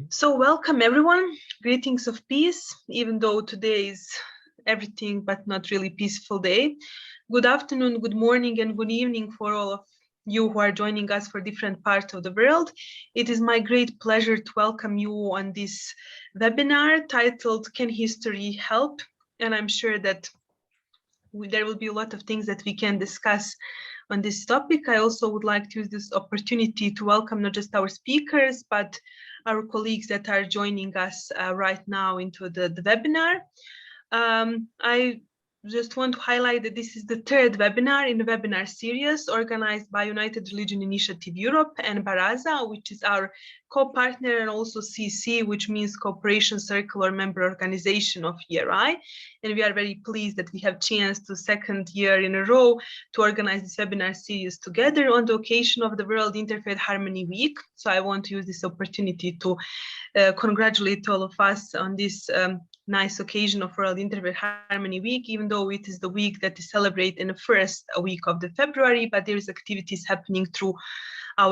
So welcome everyone, greetings of peace, even though today is everything but not really peaceful day. Good afternoon, good morning and good evening for all of you who are joining us for different parts of the world. It is my great pleasure to welcome you on this webinar titled Can History Help? And I'm sure that there will be a lot of things that we can discuss on this topic. I also would like to use this opportunity to welcome not just our speakers, but our colleagues that are joining us right now into the webinar. I just want to highlight that this is the third webinar in the webinar series organized by United Religion Initiative Europe and Baraza, which is our co-partner, and also CC, which means Cooperation Circle or member organization of URI. And we are very pleased that we have chance to second year in a row to organize this webinar series together on the occasion of the World Interfaith Harmony Week. So I want to use this opportunity to congratulate all of us on this nice occasion of World Interfaith Harmony Week, even though it is the week that is celebrated in the first week of the February, but there is activities happening through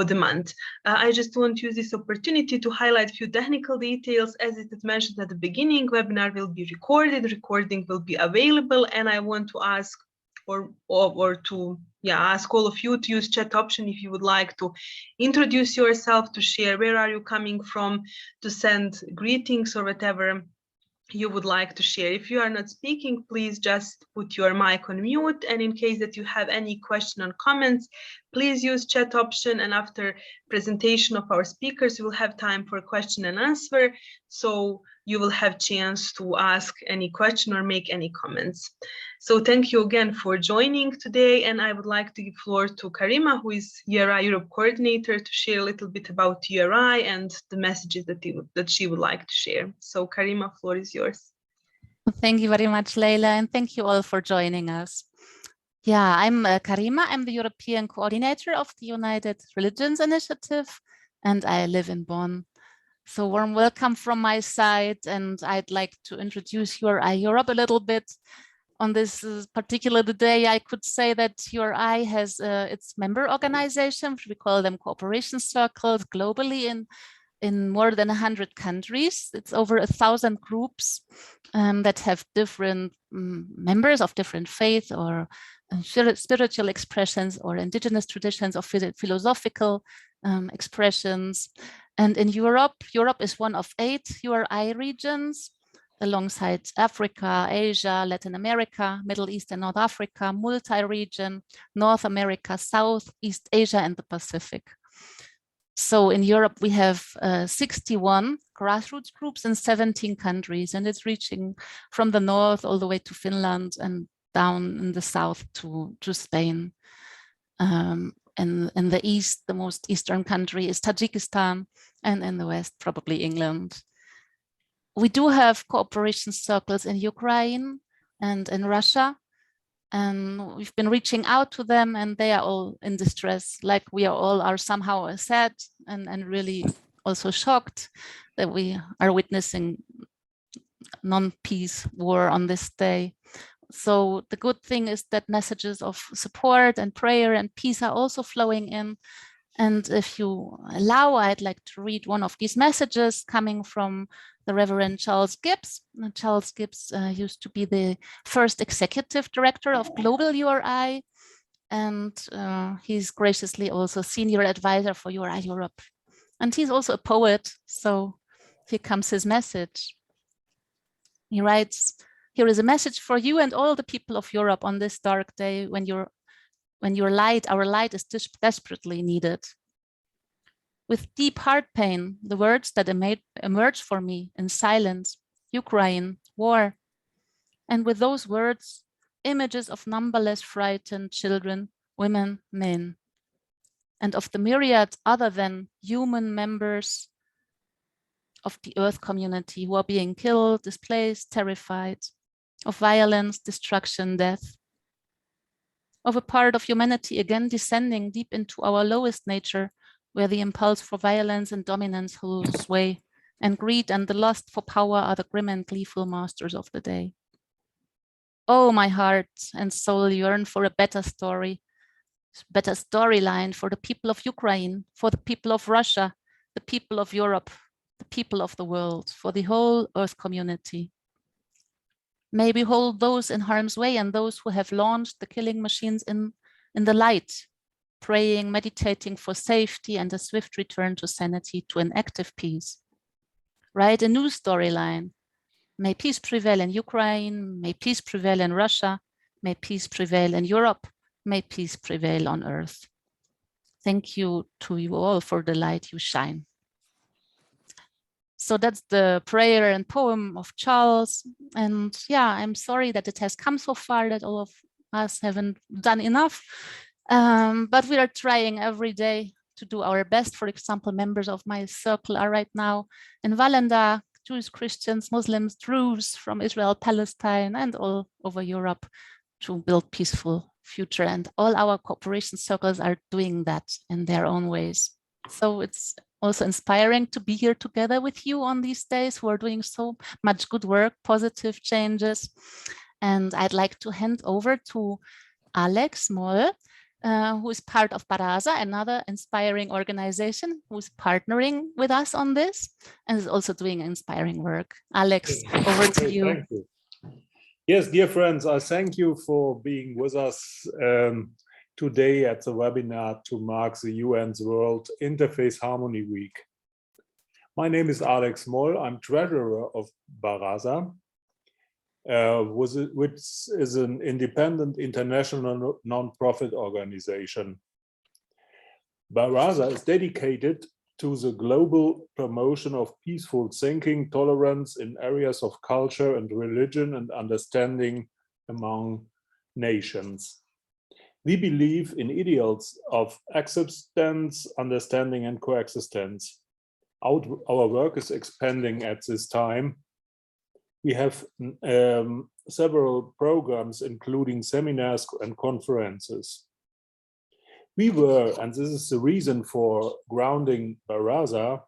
the month. I just want to use this opportunity to highlight a few technical details. As it is mentioned at the beginning, webinar will be recorded, recording will be available, and I want to ask ask all of you to use chat option if you would like to introduce yourself, to share where are you coming from, to send greetings or whatever you would like to share. If you are not speaking, please just put your mic on mute. And in case that you have any question or comments, please use chat option. And after presentation of our speakers, we will have time for question and answer. So you will have chance to ask any question or make any comments. So thank you again for joining today. And I would like to give floor to Karima, who is URI Europe coordinator, to share a little bit about URI and the messages that she would like to share. So Karima, floor is yours. Thank you very much, Leila, and thank you all for joining us. Yeah, I'm Karima. I'm the European coordinator of the United Religions Initiative, and I live in Bonn. So warm welcome from my side, and I'd like to introduce URI Europe a little bit. On this particular day, I could say that URI has its member organizations. We call them cooperation circles globally in more than 100 countries. It's over 1,000 groups that have different members of different faith or spiritual expressions or indigenous traditions or philosophical expressions. And in Europe, Europe is one of 8 URI regions, alongside Africa, Asia, Latin America, Middle East and North Africa, multi-region, North America, Southeast Asia, and the Pacific. So in Europe, we have 61 grassroots groups in 17 countries, and it's reaching from the north all the way to Finland and down in the south to Spain. And in the east, the most eastern country is Tajikistan, and in the west, probably England. We do have cooperation circles in Ukraine and in Russia, and we've been reaching out to them, and they are all in distress, like we are somehow sad and really also shocked that we are witnessing non-peace war on this day. So the good thing is that messages of support and prayer and peace are also flowing in. And if you allow, I'd like to read one of these messages coming from the Reverend Charles Gibbs. Charles Gibbs used to be the first executive director of Global URI, and he's graciously also senior advisor for URI Europe. And he's also a poet, so here comes his message. He writes, "Here is a message for you and all the people of Europe on this dark day when our light is desperately needed. With deep heart pain, the words that emerge for me in silence, Ukraine, war. And with those words, images of numberless frightened children, women, men, and of the myriad other than human members of the Earth community who are being killed, displaced, terrified, of violence, destruction, death, of a part of humanity again descending deep into our lowest nature, where the impulse for violence and dominance holds sway, and greed and the lust for power are the grim and gleeful masters of the day. Oh, my heart and soul yearn for a better story, better storyline for the people of Ukraine, for the people of Russia, the people of Europe, the people of the world, for the whole Earth community. May we hold those in harm's way and those who have launched the killing machines in the light, praying, meditating for safety and a swift return to sanity, to an active peace. Write a new storyline. May peace prevail in Ukraine, may peace prevail in Russia, may peace prevail in Europe, may peace prevail on Earth. Thank you to you all for the light you shine. So that's the prayer and poem of Charles. And yeah, I'm sorry that it has come so far, that all of us haven't done enough. But we are trying every day to do our best. For example, members of my circle are right now in Valenda, Jews, Christians, Muslims, Druze from Israel, Palestine, and all over Europe to build peaceful future. And all our cooperation circles are doing that in their own ways. So it's also inspiring to be here together with you on these days who are doing so much good work, positive changes. And I'd like to hand over to Alex Moll, who is part of Baraza, another inspiring organization who is partnering with us on this and is also doing inspiring work. Alex, over to you. Thank you. Yes, dear friends, I thank you for being with us today at the webinar to mark the UN's World Interfaith Harmony Week. My name is Alex Moll. I'm treasurer of Baraza, which is an independent international non-profit organization. Baraza is dedicated to the global promotion of peaceful thinking, tolerance in areas of culture and religion, and understanding among nations. We believe in ideals of acceptance, understanding, and coexistence. Our work is expanding at this time. We have several programs, including seminars and conferences. We were, and this is the reason for grounding Baraza,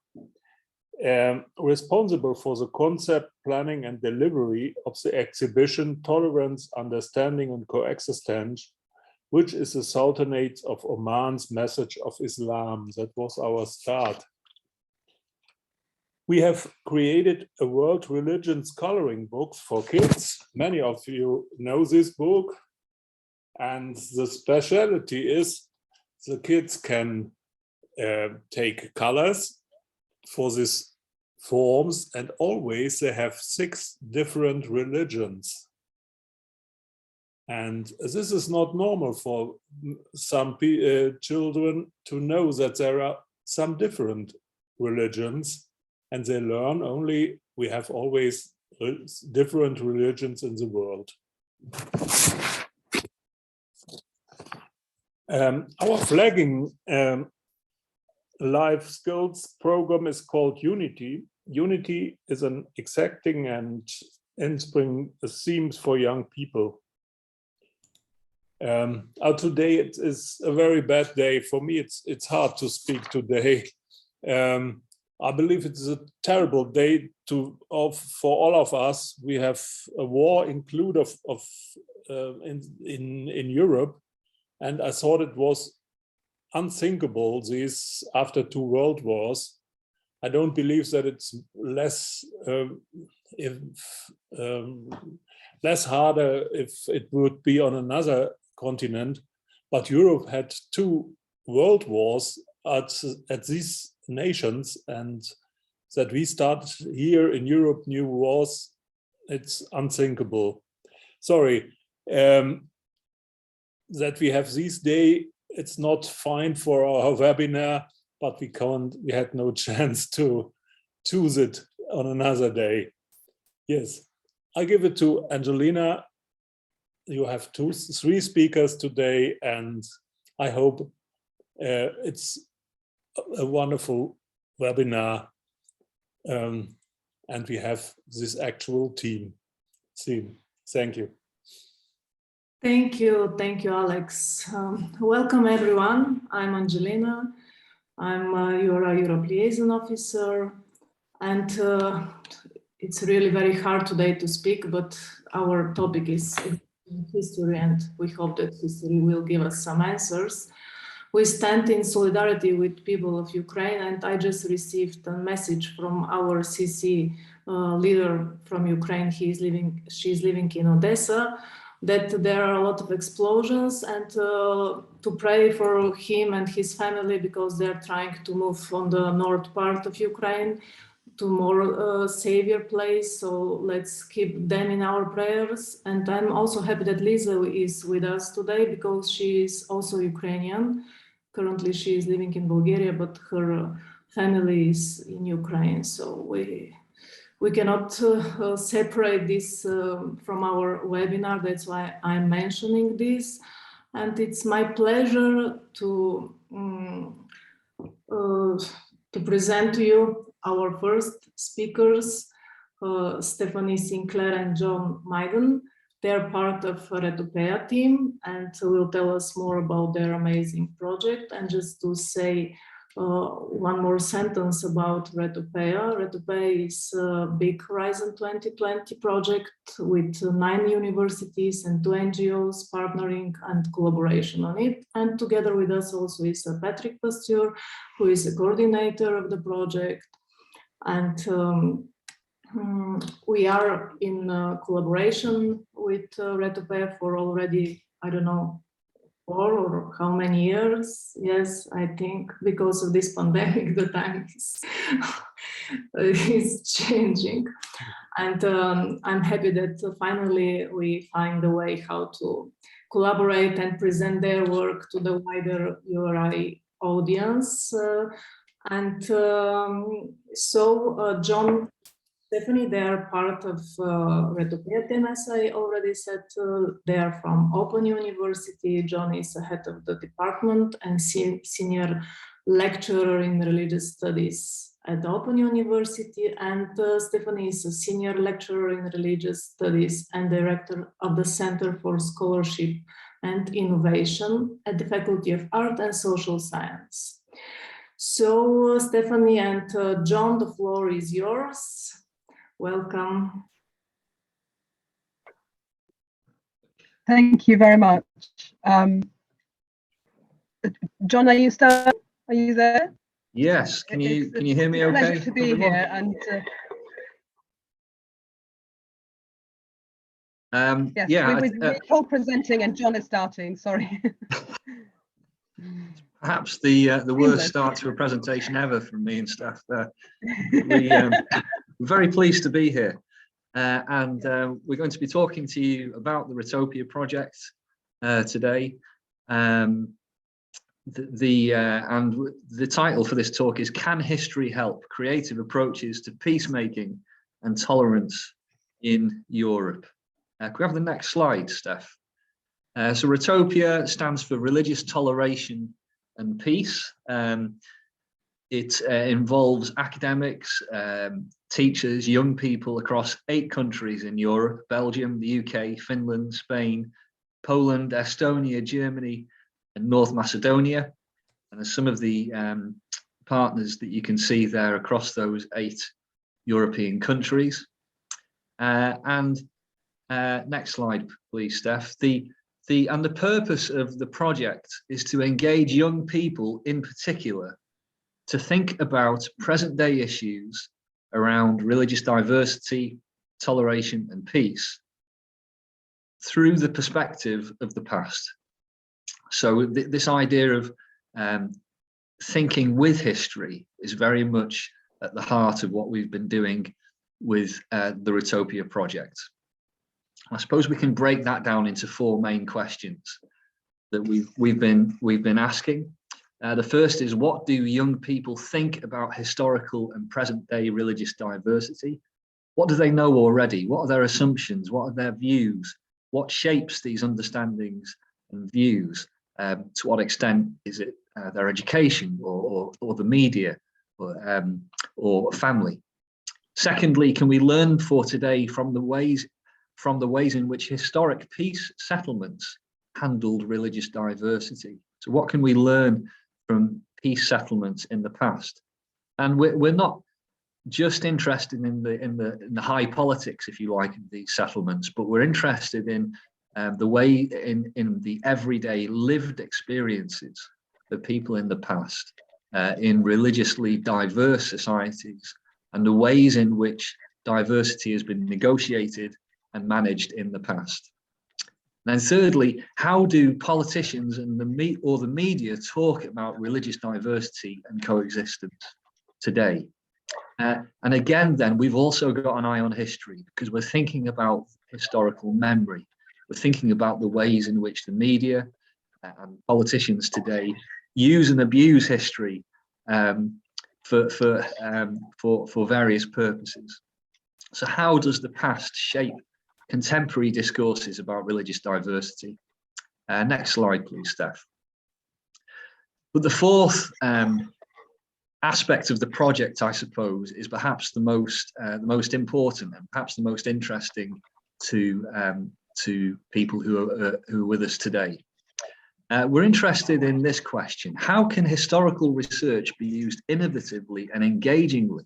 responsible for the concept, planning, and delivery of the exhibition Tolerance, Understanding, and Coexistence, which is the Sultanate of Oman's message of Islam. That was our start. We have created a world religions coloring books for kids. Many of you know this book. And the specialty is the kids can take colors for these forms, and always they have 6 different religions. And this is not normal for some children to know that there are some different religions, and they learn only we have always different religions in the world. Our flagging life skills program is called Unity. Unity is an exacting and inspiring themes for young people. Today it is a very bad day for me. It's hard to speak today. I believe it's a terrible day for all of us. We have a war included in Europe, and I thought it was unthinkable this after 2 world wars. I don't believe that it's less harder if it would be on another continent, but Europe had 2 world wars at these nations, and that we start here in Europe new wars, it's unthinkable. Sorry, that we have this day, it's not fine for our webinar, but we had no chance to choose it on another day. Yes, I give it to Angelina. You have 3 speakers today, and I hope it's a wonderful webinar, and we have this actual team. Thank you. Thank you, Alex. Welcome, everyone. I'm Angelina. I'm a URI Europe liaison officer, and it's really very hard today to speak, but our topic is history, and we hope that history will give us some answers. we stand in solidarity with people of Ukraine, and I just received a message from our CC leader from Ukraine. She's living in Odessa, that there are a lot of explosions, and to pray for him and his family, because they're trying to move on the north part of Ukraine to more savior place. So let's keep them in our prayers. And I'm also happy that Lisa is with us today, because she is also Ukrainian. Currently she is living in Bulgaria, but her family is in Ukraine. So we cannot separate this from our webinar. That's why I'm mentioning this. And it's my pleasure to present to you our first speakers, Stephanie Sinclair and John Maiden. They're part of Retopea team and will tell us more about their amazing project. And just to say one more sentence about Retopea. Retopea is a big Horizon 2020 project with 9 universities and 2 NGOs partnering and collaboration on it. And together with us also is Patrick Pasteur, who is a coordinator of the project. And we are in collaboration with Retopea for already, I don't know, 4 or how many years. Yes, I think because of this pandemic, the time is changing. And I'm happy that finally we find a way how to collaborate and present their work to the wider URI audience. John, Stephanie, they are part of Retopea team, as I already said. They are from Open University. John is the head of the department and senior lecturer in religious studies at Open University. And Stephanie is a senior lecturer in religious studies and director of the Center for Scholarship and Innovation at the Faculty of Art and Social Science. So Stephanie and John, the floor is yours. Welcome. Thank you very much. John, are you starting? Are you there? Yes. Can you hear me okay? Pleasure to be here. And yes, yeah, we're all presenting and John is starting. Sorry. Perhaps the worst start to a presentation ever from me and staff there. We're very pleased to be here, and we're going to be talking to you about the Retopea project today. And the title for this talk is "Can History Help? Creative Approaches to Peacemaking and Tolerance in Europe." Can we have the next slide, Steph? So Retopea stands for Religious Toleration and Peace. It involves academics, teachers, young people across 8 countries in Europe: Belgium, the UK, Finland, Spain, Poland, Estonia, Germany, and North Macedonia. And there's some of the partners that you can see there across those 8 European countries. Next slide, please, Steph. The purpose of the project is to engage young people in particular to think about present day issues around religious diversity, toleration and peace through the perspective of the past. So this idea of thinking with history is very much at the heart of what we've been doing with the Retopea project. I suppose we can break that down into 4 main questions that we've been asking. The first is, what do young people think about historical and present day religious diversity? What do they know already? What are their assumptions? What are their views? What shapes these understandings and views? To what extent is it their education or the media or family? Secondly, can we learn for today from the ways in which historic peace settlements handled religious diversity? So what can we learn from peace settlements in the past? And we're not just interested in the high politics, if you like, of these settlements, but we're interested in the way in the everyday lived experiences for people in the past in religiously diverse societies and the ways in which diversity has been negotiated and managed in the past. And then thirdly, how do politicians and the media talk about religious diversity and coexistence today? And again, then, we've also got an eye on history, because we're thinking about historical memory. We're thinking about the ways in which the media and politicians today use and abuse history for various purposes. So how does the past shape contemporary discourses about religious diversity? Next slide, please, Steph. But the fourth aspect of the project, I suppose, is perhaps the most important and perhaps the most interesting to people who are with us today. We're interested in this question: how can historical research be used innovatively and engagingly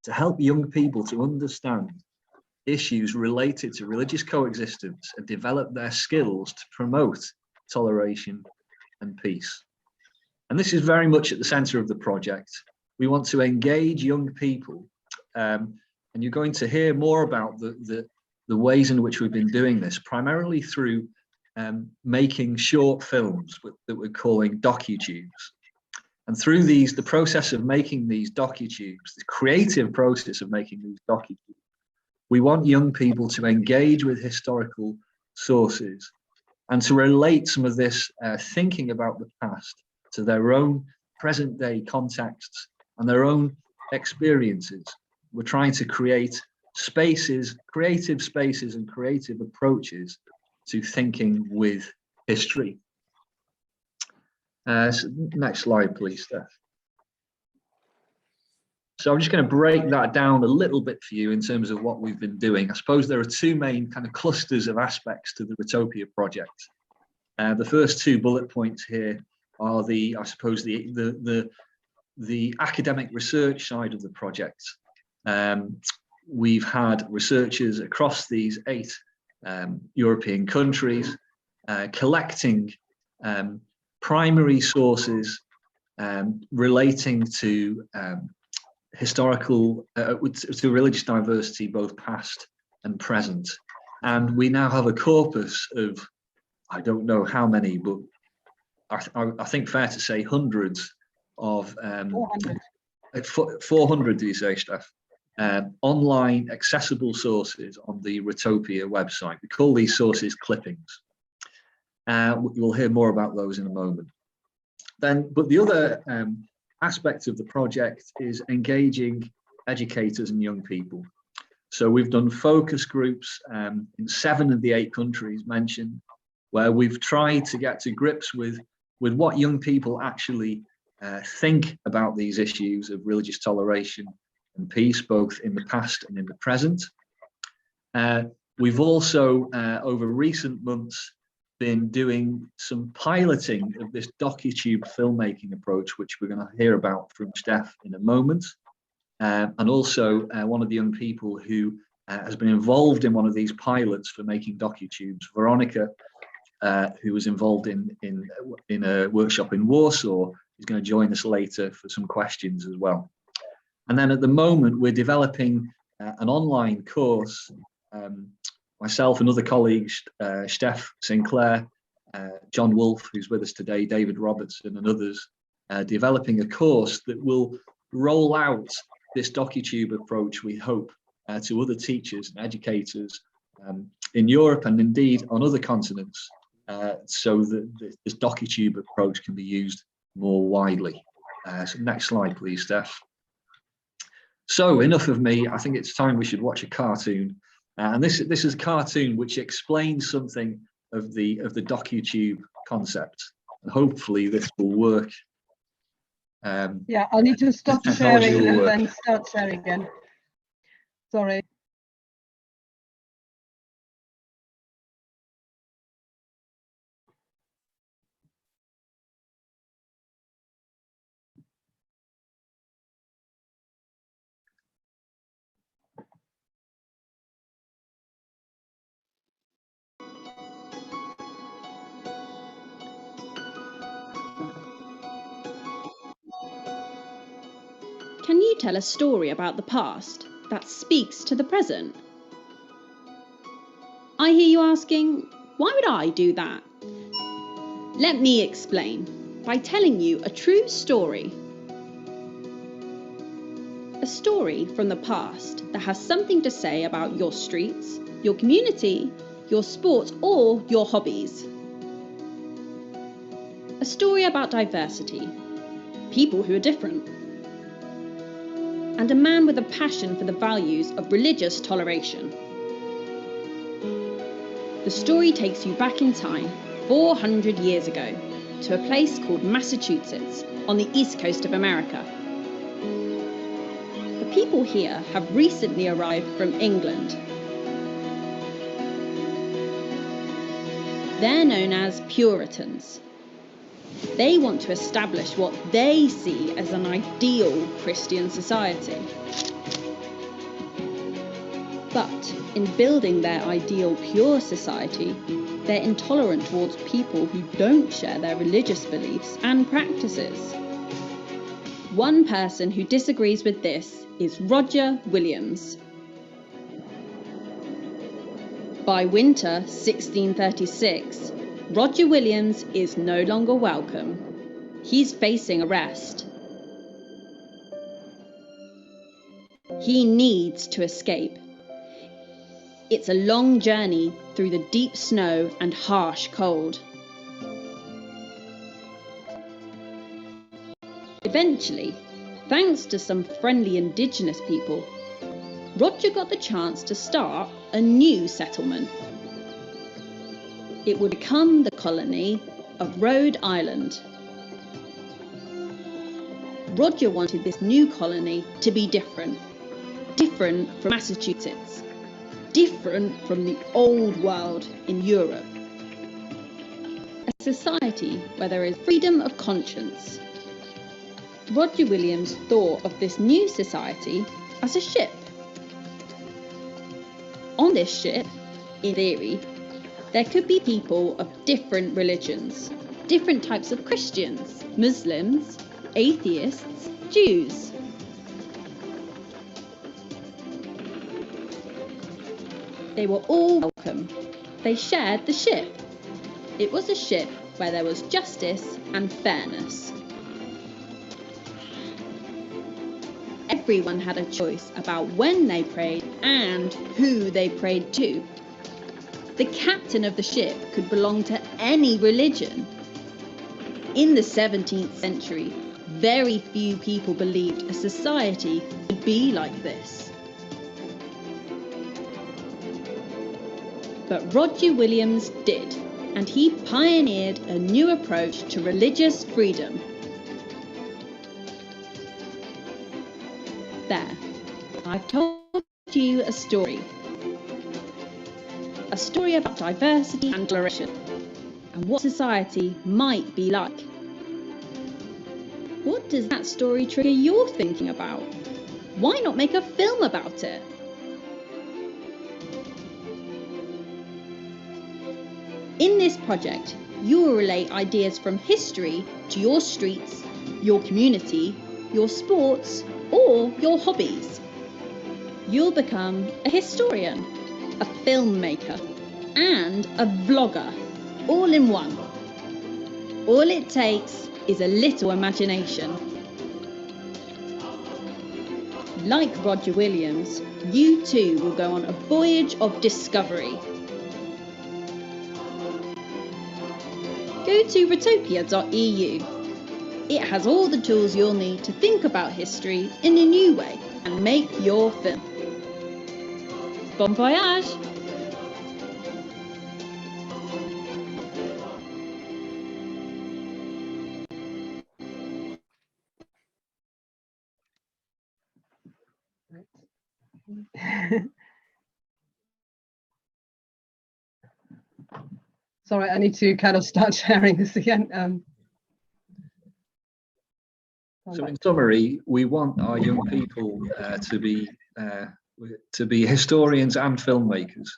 to help young people to understand issues related to religious coexistence and develop their skills to promote toleration and peace? And this is very much at the center of the project. We want to engage young people, and you're going to hear more about the ways in which we've been doing this, primarily through making short films that we're calling docutubes. And through the process of making these docutubes, the creative process of making these docutubes, we want young people to engage with historical sources and to relate some of this thinking about the past to their own present day contexts and their own experiences. We're trying to create spaces, creative spaces and creative approaches to thinking with history. So next slide, please, Steph. So I'm just going to break that down a little bit for you in terms of what we've been doing. I suppose there are two main kind of clusters of aspects to the Retopia project. The first two bullet points here are I suppose the academic research side of the project. We've had researchers across these 8 European countries collecting primary sources relating to historical, to religious diversity, both past and present. And we now have a corpus of, I don't know how many, but I think fair to say hundreds of 400, do you say, Steph? Online accessible sources on the Retopia website. We call these sources clippings. We'll hear more about those in a moment. But the other aspect of the project is engaging educators and young people. So we've done focus groups in 7 of the 8 countries mentioned, where we've tried to get to grips with what young people actually think about these issues of religious toleration and peace, both in the past and in the present. We've also, over recent months, been doing some piloting of this docutube filmmaking approach, which we're going to hear about from Steph in a moment. And also one of the young people who has been involved in one of these pilots for making docutubes, Veronica, who was involved in a workshop in Warsaw, is going to join us later for some questions as well. And then at the moment, we're developing an online course. Myself and other colleagues, Steph Sinclair, John Wolfe, who's with us today, David Robertson and others, developing a course that will roll out this docutube approach, we hope, to other teachers and educators in Europe and indeed on other continents, so that this docutube approach can be used more widely. So next slide, please, Steph. So enough of me. I think it's time we should watch a cartoon. And this is a cartoon which explains something of the docutube concept, and hopefully this will work. Yeah, I'll need to stop sharing and then start sharing again. Sorry. you tell a story about the past that speaks to the present? I hear you asking, why would I do that? Let me explain by telling you a true story. A story from the past that has something to say about your streets, your community, your sports, or your hobbies. A story about diversity, people who are different, and a man with a passion for the values of religious toleration. The story takes you back in time 400 years ago to a place called Massachusetts on the east coast of America. The people here have recently arrived from England. They're known as Puritans. They want to establish what they see as an ideal Christian society. But in building their ideal pure society, they're intolerant towards people who don't share their religious beliefs and practices. One person who disagrees with this is Roger Williams. By winter 1636, Roger Williams is no longer welcome. He's facing arrest. He needs to escape. It's a long journey through the deep snow and harsh cold. Eventually, thanks to some friendly indigenous people, Roger got the chance to start a new settlement. It would become the colony of Rhode Island. Roger wanted this new colony to be different from Massachusetts, different from the old world in Europe. A society where there is freedom of conscience. Roger Williams thought of this new society as a ship. On this ship, in theory, there could be people of different religions, different types of Christians, Muslims, atheists, Jews. They were all welcome. They shared the ship. It was a ship where there was justice and fairness. Everyone had a choice about when they prayed and who they prayed to. The captain of the ship could belong to any religion. In the 17th century, very few people believed a society could be like this. But Roger Williams did, and he pioneered a new approach to religious freedom. There, I've told you a story. A story about diversity and toleration, and what society might be like. What does that story trigger your thinking about? Why not make a film about it? In this project, you will relate ideas from history to your streets, your community, your sports, or your hobbies. You'll become a historian, a filmmaker, and a vlogger, all in one. All it takes is a little imagination. Like Roger Williams, you too will go on a voyage of discovery. Go to retopia.eu. It has all the tools you'll need to think about history in a new way and make your film. Bon voyage! Sorry, I need to kind of start sharing this again. So in summary, we want our young people to be historians and filmmakers.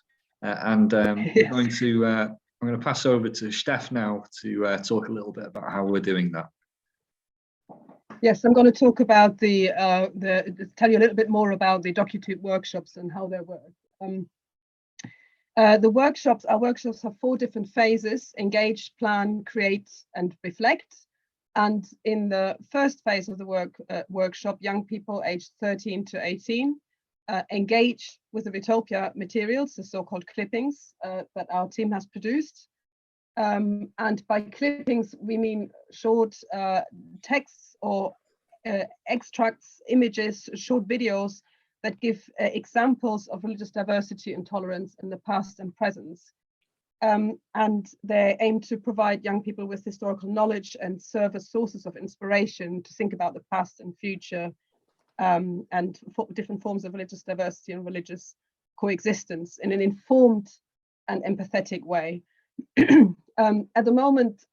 I'm going to pass over to Steph now to talk a little bit about how we're doing that. Yes, I'm going to talk about tell you a little bit more about the DocuTube workshops and how they work. Our workshops have 4 different phases: engage, plan, create, and reflect. And in the first phase of the workshop, young people aged 13 to 18 engage with the Vitopia materials, the so-called clippings that our team has produced. And by clippings, we mean short texts or extracts, images, short videos that give examples of religious diversity and tolerance in the past and present. And they aim to provide young people with historical knowledge and serve as sources of inspiration to think about the past and future, and different forms of religious diversity and religious coexistence in an informed and empathetic way. At the moment,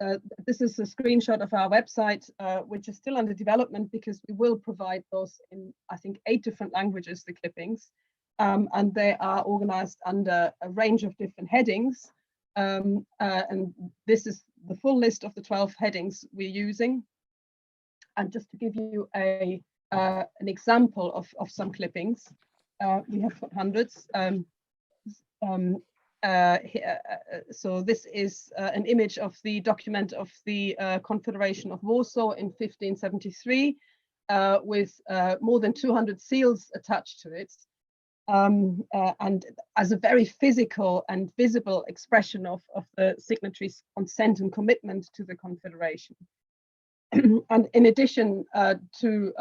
this is a screenshot of our website, which is still under development because we will provide those in, I think, 8 different languages, the clippings, and they are organized under a range of different headings. And this is the full list of the 12 headings we're using. And just to give you an example of some clippings, we have hundreds. So this is an image of the document of the Confederation of Warsaw in 1573, with more than 200 seals attached to it, and as a very physical and visible expression of the signatories' consent and commitment to the Confederation. And in addition to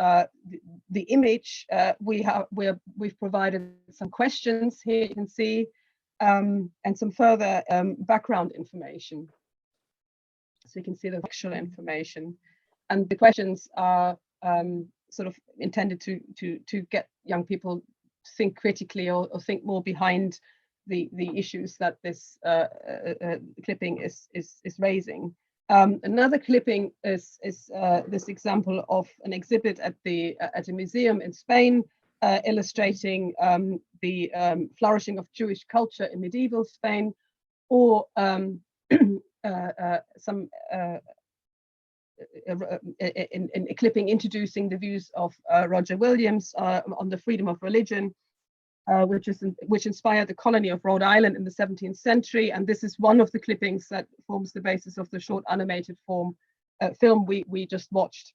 the image, we've provided some questions here, you can see, and some further background information. So you can see the factual information, and the questions are sort of intended to get young people to think critically or think more behind the issues that this clipping is raising. Another clipping is this example of an exhibit at a museum in Spain, illustrating the flourishing of Jewish culture in medieval Spain, or in a clipping introducing the views of Roger Williams on the freedom of religion, which inspired the colony of Rhode Island in the 17th century. And this is one of the clippings that forms the basis of the short animated film we just watched.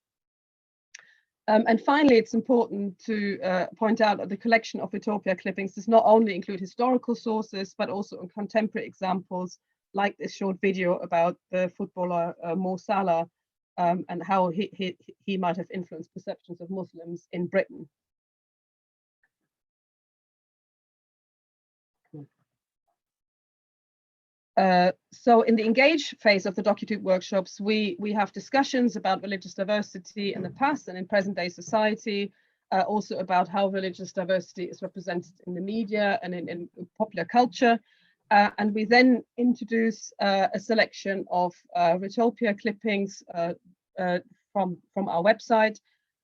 And finally, it's important to point out that the collection of Vitopia clippings does not only include historical sources, but also contemporary examples, like this short video about the footballer Mo Salah, and how he might have influenced perceptions of Muslims in Britain. So in the engage phase of the DocuTube workshops, we have discussions about religious diversity in the past and in present day society, also about how religious diversity is represented in the media and in popular culture. And we then introduce a selection of Vitopia clippings from our website.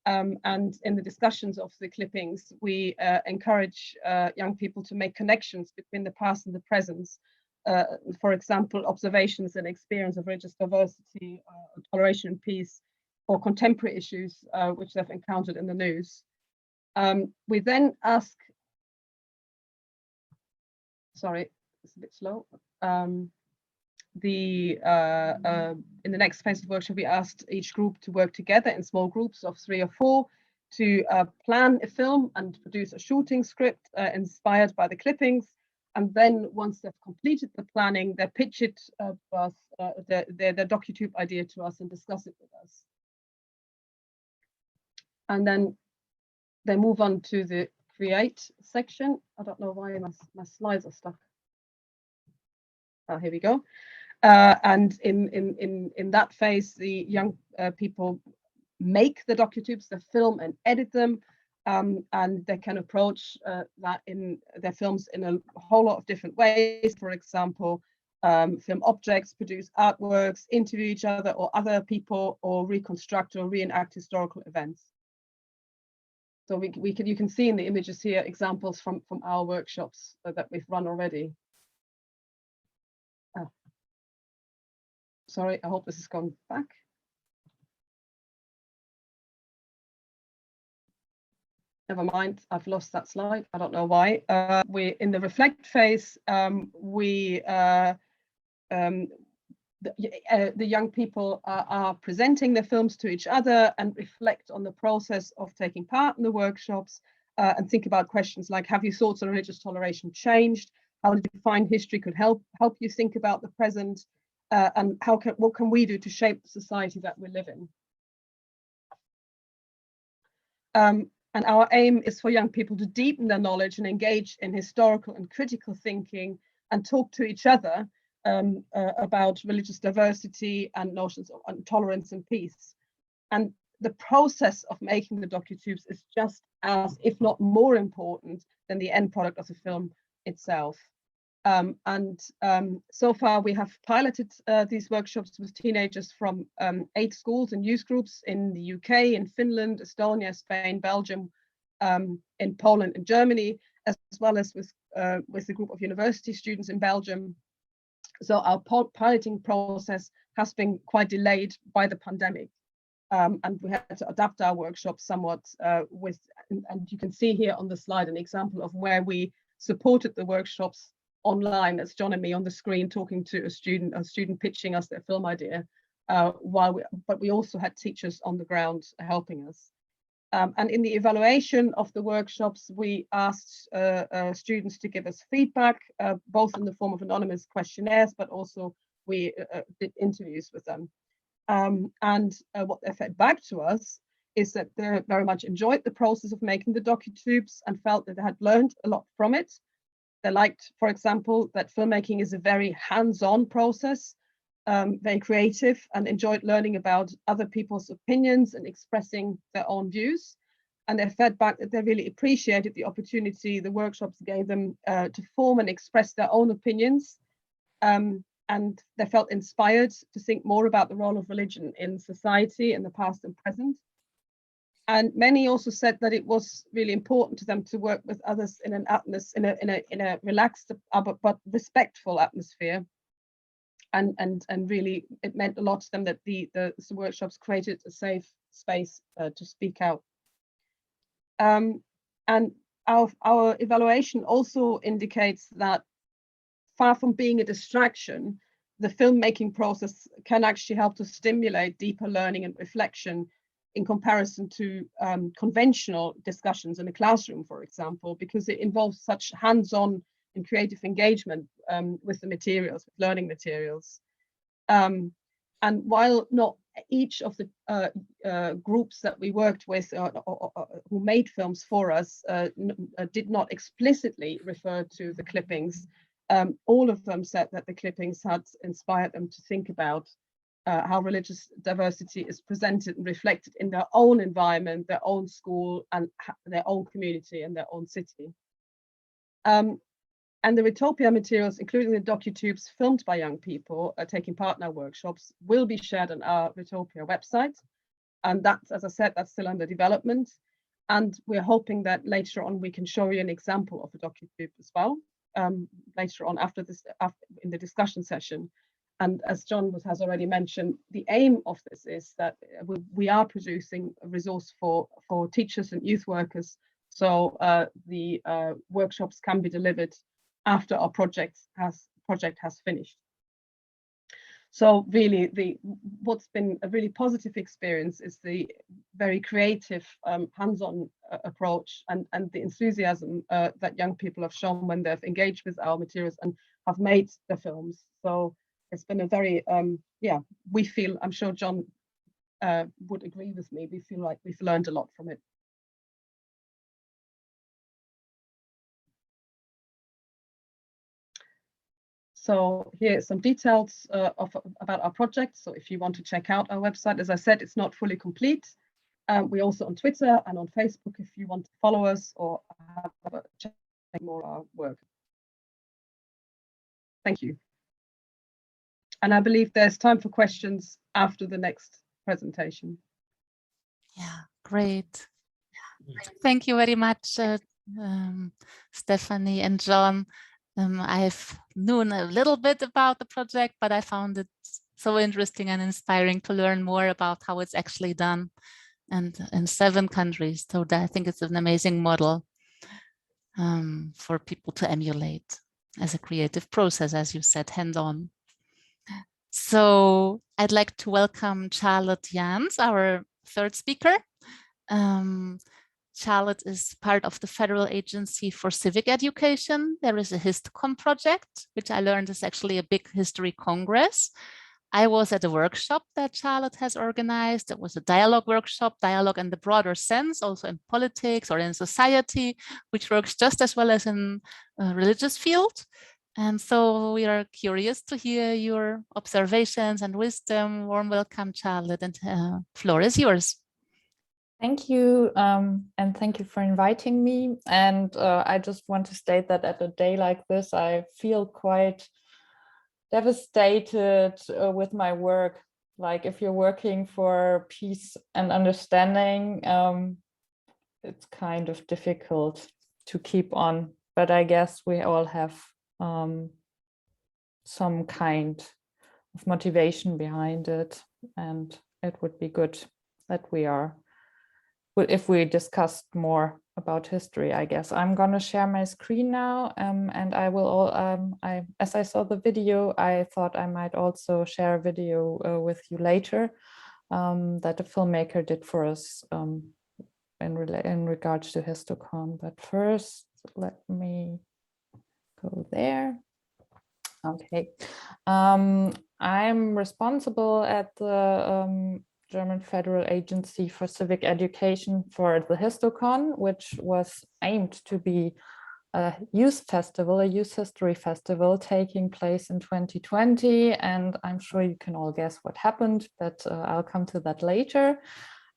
And in the discussions of the clippings, we encourage young people to make connections between the past and the present. For example, observations and experience of religious diversity, toleration and peace, or contemporary issues which they've encountered in the news. We then ask, sorry, it's a bit slow. In the next phase of the workshop, we asked each group to work together in small groups of 3 or 4 to plan a film and produce a shooting script inspired by the clippings. And then once they've completed the planning, they pitch it to us, their DocuTube idea to us, and discuss it with us. And then they move on to the create section. I don't know why my slides are stuck. Oh, here we go. And in that phase, the young people make the DocuTubes, they film and edit them. And they can approach that in their films in a whole lot of different ways. For example, film objects, produce artworks, interview each other or other people, or reconstruct or reenact historical events. So you can see in the images here examples from our workshops that we've run already. Oh. Sorry, I hope this has gone back. never mind, I've lost that slide. I don't know why. We're in the reflect phase. The young people are presenting their films to each other and reflect on the process of taking part in the workshops and think about questions like, have your thoughts on religious toleration changed? How did you find history could help you think about the present? And what can we do to shape the society that we live in? And our aim is for young people to deepen their knowledge and engage in historical and critical thinking and talk to each other about religious diversity and notions of tolerance and peace. And the process of making the docutubes is just as, if not more important than the end product of the film itself. So far we have piloted these workshops with teenagers from 8 schools and youth groups in the UK, in Finland, Estonia, Spain, Belgium, in Poland and Germany, as well as with a group of university students in Belgium. So our piloting process has been quite delayed by the pandemic, and we had to adapt our workshops somewhat and you can see here on the slide an example of where we supported the workshops online. That's John and me on the screen talking to a student pitching us their film idea, but we also had teachers on the ground helping us. And in the evaluation of the workshops, we asked students to give us feedback, both in the form of anonymous questionnaires, but also we did interviews with them. What they fed back to us is that they very much enjoyed the process of making the docutubes and felt that they had learned a lot from it. They liked, for example, that filmmaking is a very hands-on process, very creative, and enjoyed learning about other people's opinions and expressing their own views. And they fed back that they really appreciated the opportunity the workshops gave them to form and express their own opinions. And they felt inspired to think more about the role of religion in society in the past and present. And many also said that it was really important to them to work with others in a relaxed but respectful atmosphere. And really, it meant a lot to them that the workshops created a safe space to speak out. And our evaluation also indicates that far from being a distraction, the filmmaking process can actually help to stimulate deeper learning and reflection in comparison to conventional discussions in a classroom, for example, because it involves such hands-on and creative engagement with the materials, with learning materials. And while not each of the groups that we worked with who made films for us did not explicitly refer to the clippings, all of them said that the clippings had inspired them to think about how religious diversity is presented and reflected in their own environment, their own school, and their own community and their own city. And the Retopia materials, including the docutubes filmed by young people taking part in our workshops, will be shared on our Retopia website. And that's, as I said, that's still under development. And we're hoping that later on we can show you an example of a docutube as well, later on in the discussion session. And as John has already mentioned, the aim of this is that we are producing a resource for teachers and youth workers, so the workshops can be delivered after our project has finished. So really, what's been a really positive experience is the very creative, hands-on approach and the enthusiasm that young people have shown when they've engaged with our materials and have made the films. So it's been a very, we feel, I'm sure John would agree with me, we feel like we've learned a lot from it. So here are some details about our project. So if you want to check out our website, as I said, it's not fully complete. We're also on Twitter and on Facebook if you want to follow us or have a check more of our work. Thank you. And I believe there's time for questions after the next presentation. Yeah, great. Thank you very much, Stephanie and John. I've known a little bit about the project, but I found it so interesting and inspiring to learn more about how it's actually done. and in 7 countries. So I think it's an amazing model for people to emulate as a creative process, as you said, hands-on. So I'd like to welcome Charlotte Jans, our 3rd speaker. Charlotte is part of the Federal Agency for Civic Education. There is a HistCon project, which I learned is actually a big history congress. I was at a workshop that Charlotte has organized. It was a dialogue workshop, dialogue in the broader sense, also in politics or in society, which works just as well as in a religious field. And so we are curious to hear your observations and wisdom. Warm welcome, Charlotte, and floor is yours. Thank you, and thank you for inviting me. And I just want to state that at a day like this, I feel quite devastated with my work. Like, if you're working for peace and understanding, it's kind of difficult to keep on. But I guess we all have some kind of motivation behind it, and it would be good that we are, if we discussed more about history. I guess I'm going to share my screen now, and I will. As I saw the video, I thought I might also share a video with you later that a filmmaker did for us in regards to HistCon. But first, let me go there. Okay, I'm responsible at the German Federal Agency for Civic Education for the HistCon, which was aimed to be a youth festival, a youth history festival taking place in 2020. And I'm sure you can all guess what happened, but I'll come to that later.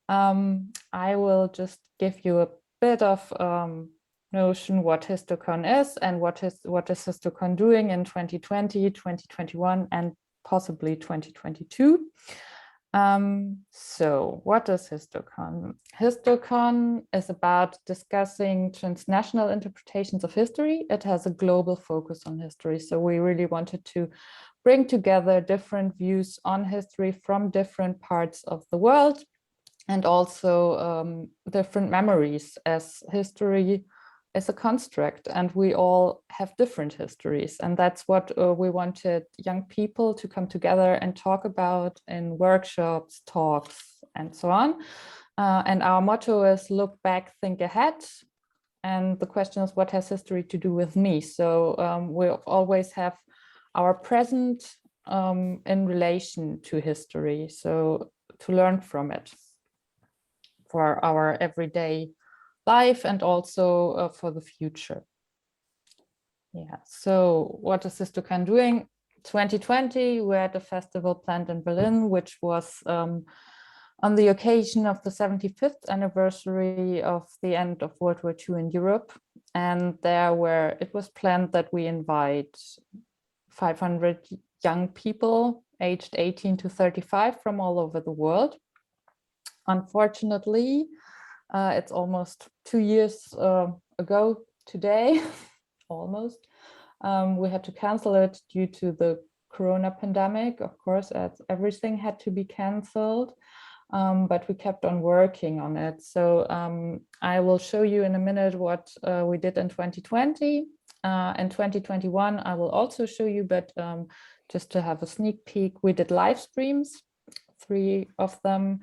I will just give you a bit of notion what HistCon is and what is HistCon doing in 2020, 2021, and possibly 2022. So what is HistCon? HistCon is about discussing transnational interpretations of history. It has a global focus on history. So we really wanted to bring together different views on history from different parts of the world, and also different memories, as history is a construct and we all have different histories. And that's what we wanted young people to come together and talk about in workshops, talks, and so on. And our motto is look back, think ahead. And the question is, what has history to do with me? So we always have our present in relation to history. So to learn from it for our everyday life and also for the future. Yeah, so what is HistCon doing? 2020, we had a festival planned in Berlin, which was on the occasion of the 75th anniversary of the end of World War II in Europe. And it was planned that we invite 500 young people aged 18 to 35 from all over the world. Unfortunately, it's almost 2 years ago today, almost. We had to cancel it due to the Corona pandemic, of course, as everything had to be canceled, but we kept on working on it. So I will show you in a minute what we did in 2020. In 2021, I will also show you, but just to have a sneak peek, we did live streams, 3 of them.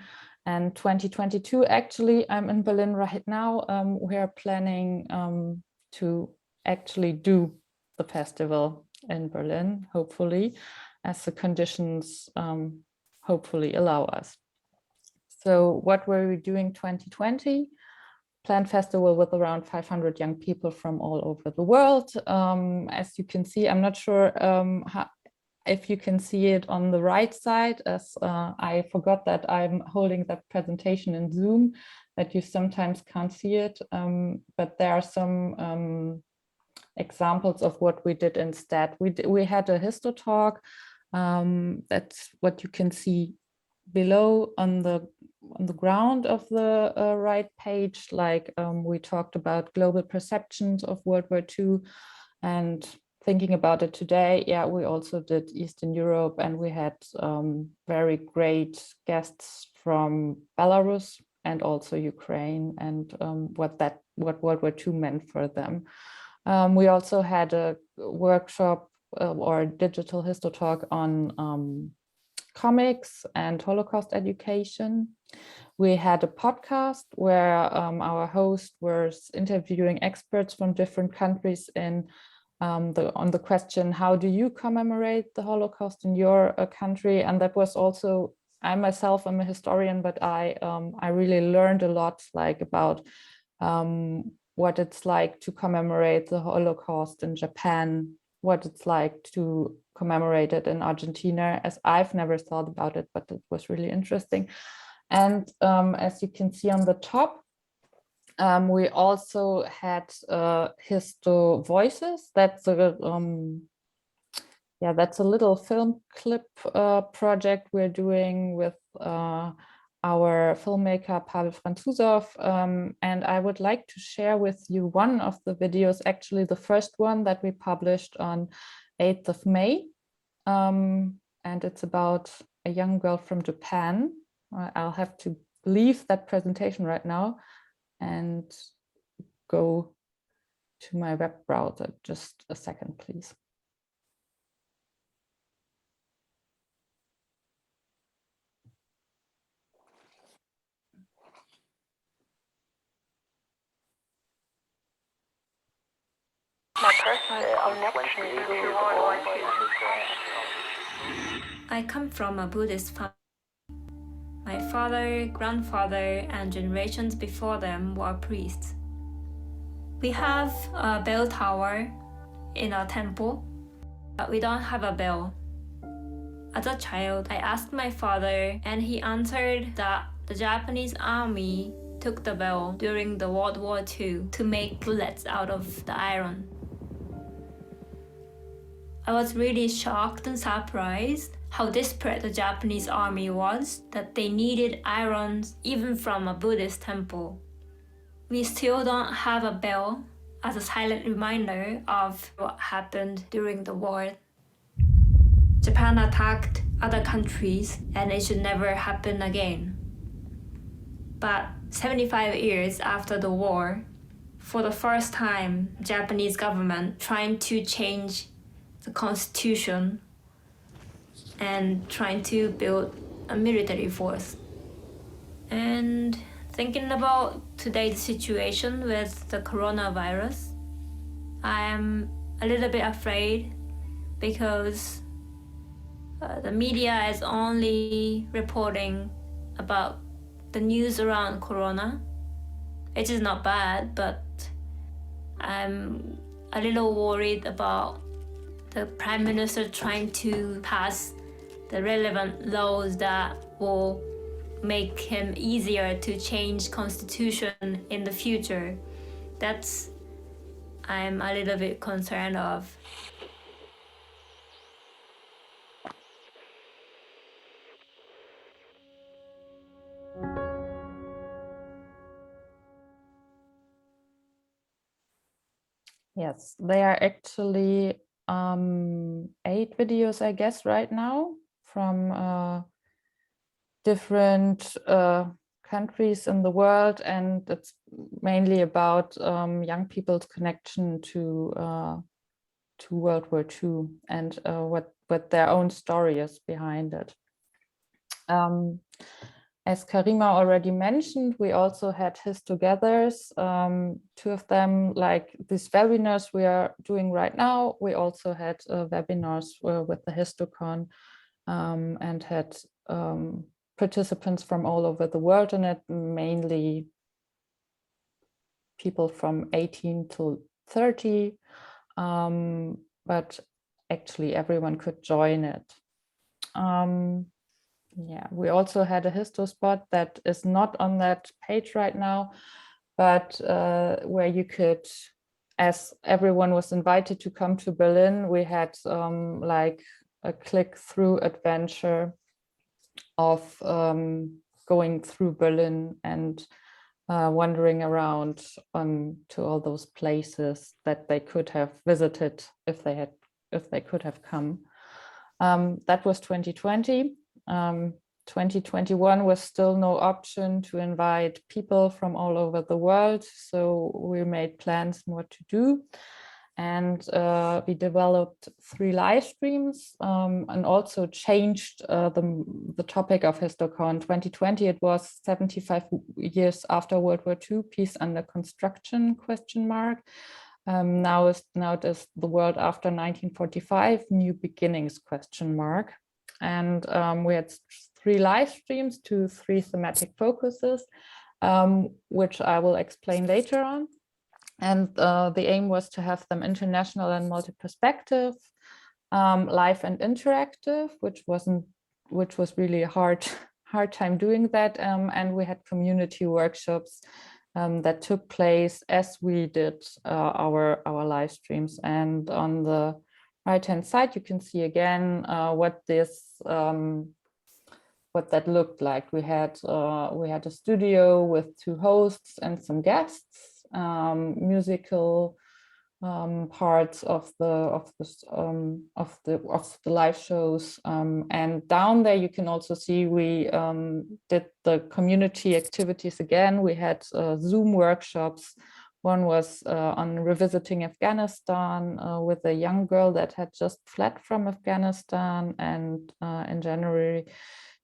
And 2022, actually, I'm in Berlin right now. We are planning to actually do the festival in Berlin, hopefully, as the conditions hopefully allow us. So what were we doing 2020? Planned festival with around 500 young people from all over the world. As you can see, I'm not sure if you can see it on the right side, as I forgot that I'm holding that presentation in Zoom, that you sometimes can't see it, but there are some examples of what we did instead. We had a histo talk, that's what you can see below on the ground of the right page. Like we talked about global perceptions of World War II, and thinking about it today, yeah, we also did Eastern Europe, and we had very great guests from Belarus and also Ukraine, and what World War II meant for them. We also had a workshop or digital histotalk on comics and Holocaust education. We had a podcast where our host was interviewing experts from different countries on the question, how do you commemorate the Holocaust in your country? And that was also, I myself am a historian, but I really learned a lot about what it's like to commemorate the Holocaust in Japan, what it's like to commemorate it in Argentina, as I've never thought about it, but it was really interesting. And as you can see on the top, we also had Histo Voices. That's a that's a little film clip project we're doing with our filmmaker Pavel Franzusov, and I would like to share with you one of the videos, actually the first one that we published on 8th of May, and it's about a young girl from Japan. I'll have to leave that presentation right now and go to my web browser. Just a second, please. I come from a Buddhist family. My father, grandfather, and generations before them were priests. We have a bell tower in our temple, but we don't have a bell. As a child, I asked my father, and he answered that the Japanese army took the bell during the World War II to make bullets out of the iron. I was really shocked and surprised how desperate the Japanese army was, that they needed irons even from a Buddhist temple. We still don't have a bell as a silent reminder of what happened during the war. Japan attacked other countries and it should never happen again. But 75 years after the war, for the first time, Japanese government trying to change the constitution and trying to build a military force. And thinking about today's situation with the coronavirus, I am a little bit afraid because the media is only reporting about the news around corona. It is not bad, but I'm a little worried about the Prime Minister trying to pass the relevant laws that will make him easier to change constitution in the future. That's I'm a little bit concerned of. Yes, they are actually 8 videos, I guess, right now from different countries in the world, and it's mainly about young people's connection to World War II and what their own story is behind it. As Karima already mentioned, we also had Histogethers, 2 of them, like these webinars we are doing right now. We also had webinars with the Histocon and had participants from all over the world in it, mainly people from 18 to 30, but actually everyone could join it. Yeah, we also had a Histo spot that is not on that page right now, but where you could, as everyone was invited to come to Berlin, we had like a click-through adventure of going through Berlin and wandering around to all those places that they could have visited if they could have come. That was 2020. 2021 was still no option to invite people from all over the world. So we made plans what to do. And we developed 3 live streams and also changed the topic of HistoCon. 2020, it was 75 years after World War II, peace under construction, ? Now it is the world after 1945, new beginnings ? And we had 3 live streams to 3 thematic focuses, which I will explain later on. And the aim was to have them international and multi-perspective, live and interactive, which was really a hard time doing that. And we had community workshops that took place as we did our live streams. And on the right-hand side, you can see again what that looked like. We had a studio with 2 hosts and some guests. Musical parts of the live shows, and down there you can also see we did the community activities again. We had Zoom workshops. One was on revisiting Afghanistan with a young girl that had just fled from Afghanistan, and in January,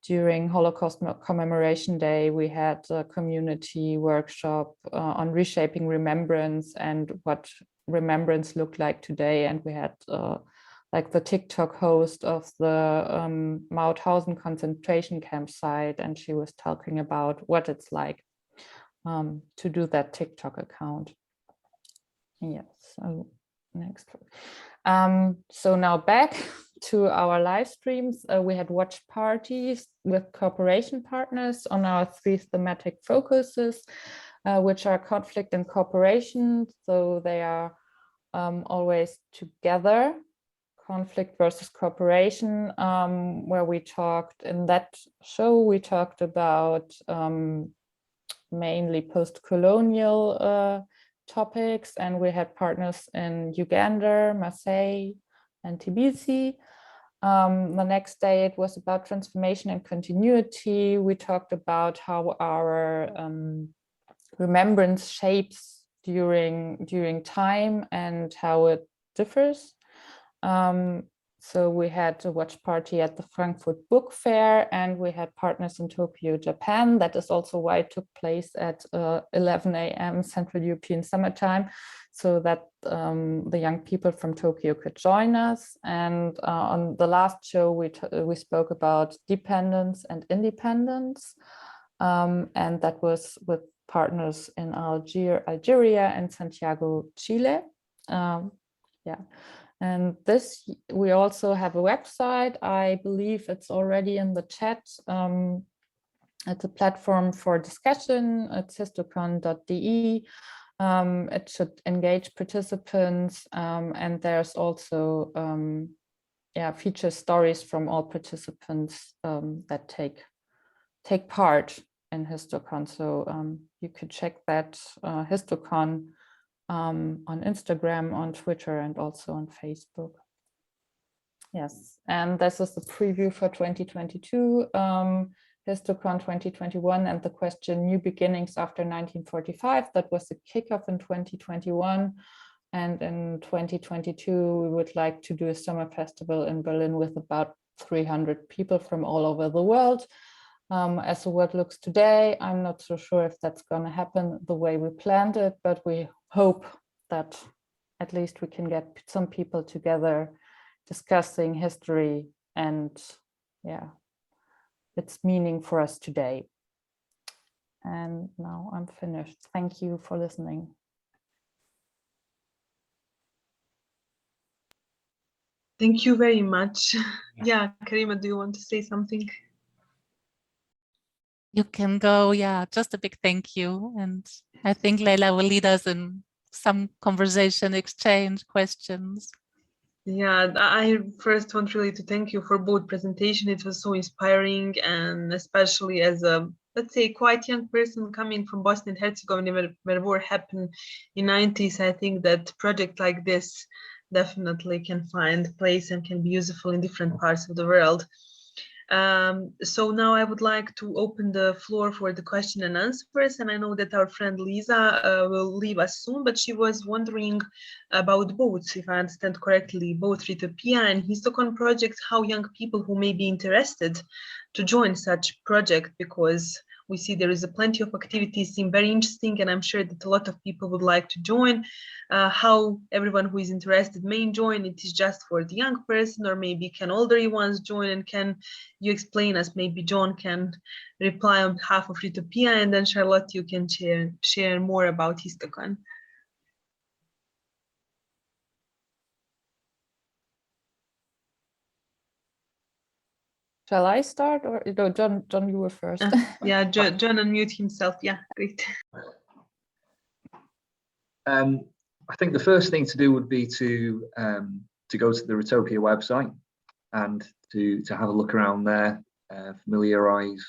during Holocaust Commemoration Day, we had a community workshop on reshaping remembrance and what remembrance looked like today. And we had like the TikTok host of the Mauthausen concentration camp site, and she was talking about what it's like to do that TikTok account. Yes, so next. So now back to our live streams. We had watch parties with cooperation partners on our 3 thematic focuses, which are conflict and cooperation. So they are always together, conflict versus cooperation, where we talked in that show, we talked about mainly post-colonial topics, and we had partners in Uganda, Marseille, and Tbilisi. The next day it was about transformation and continuity. We talked about how our remembrance shapes during time and how it differs. So we had a watch party at the Frankfurt Book Fair, and we had partners in Tokyo, Japan. That is also why it took place at 11 a.m. Central European Summertime, so that the young people from Tokyo could join us. And on the last show, we spoke about dependence and independence, and that was with partners in Algeria and Santiago, Chile. And this, we also have a website. I believe it's already in the chat. It's a platform for discussion. It's histocon.de. It should engage participants, and there's also feature stories from all participants that take part in HistoCon. So you could check that HistoCon on Instagram, on Twitter, and also on Facebook. Yes, and this is the preview for 2022, HistoCon 2021, and the question New Beginnings After 1945. That was the kickoff in 2021. And in 2022, we would like to do a summer festival in Berlin with about 300 people from all over the world. As the world looks today, I'm not so sure if that's going to happen the way we planned it, but we hope that at least we can get some people together discussing history and its meaning for us today. And now I'm finished. Thank you for listening. Thank you very much. Yeah, Karima, do you want to say something? You can go, just a big thank you. And I think Leila will lead us in some conversation, exchange, questions. Yeah, I first want really to thank you for both presentation. It was so inspiring, and especially as a, let's say, quite young person coming from Bosnia and Herzegovina, where war happened in 90s, I think that project like this definitely can find place and can be useful in different parts of the world. So now I would like to open the floor for the question and answers. And I know that our friend Lisa will leave us soon, but she was wondering about both, if I understand correctly, both Ritopia and Histocon projects, how young people who may be interested to join such project, because we see there is plenty of activities seem very interesting, and I'm sure that a lot of people would like to join. How everyone who is interested may join, it is just for the young person, or maybe can older ones join, and can you explain us? Maybe John can reply on behalf of Ritopia, and then Charlotte, you can share more about Histocon. Shall I start, or no, John, you were first. Yeah, John unmute himself. Yeah, great. I think the first thing to do would be to go to the Ritopia website and to have a look around there, familiarize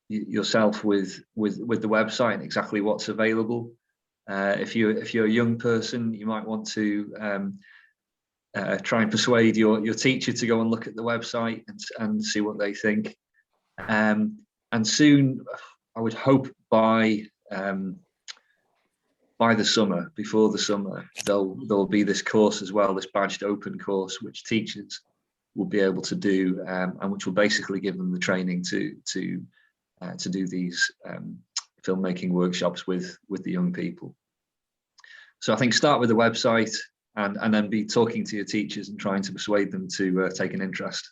yourself with the website and exactly what's available. If you're a young person, you might want to try and persuade your teacher to go and look at the website and see what they think. And soon, I would hope by the summer, before the summer, there'll be this course as well, this badged open course, which teachers will be able to do, and which will basically give them the training to do these filmmaking workshops with the young people. So I think start with the website and then be talking to your teachers and trying to persuade them to take an interest.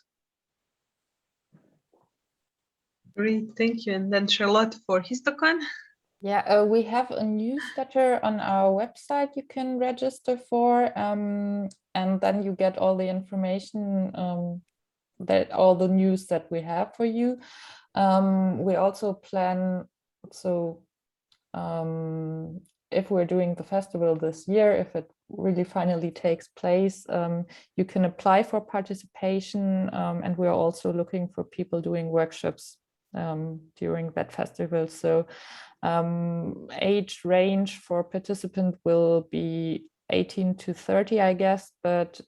Great, thank you. And then Charlotte for Histocon. Yeah, we have a newsletter on our website you can register for, and then you get all the information, that all the news that we have for you. We also plan, so if we're doing the festival this year, if it really finally takes place, you can apply for participation, and we're also looking for people doing workshops during that festival. So age range for participant will be 18 to 30, I guess, but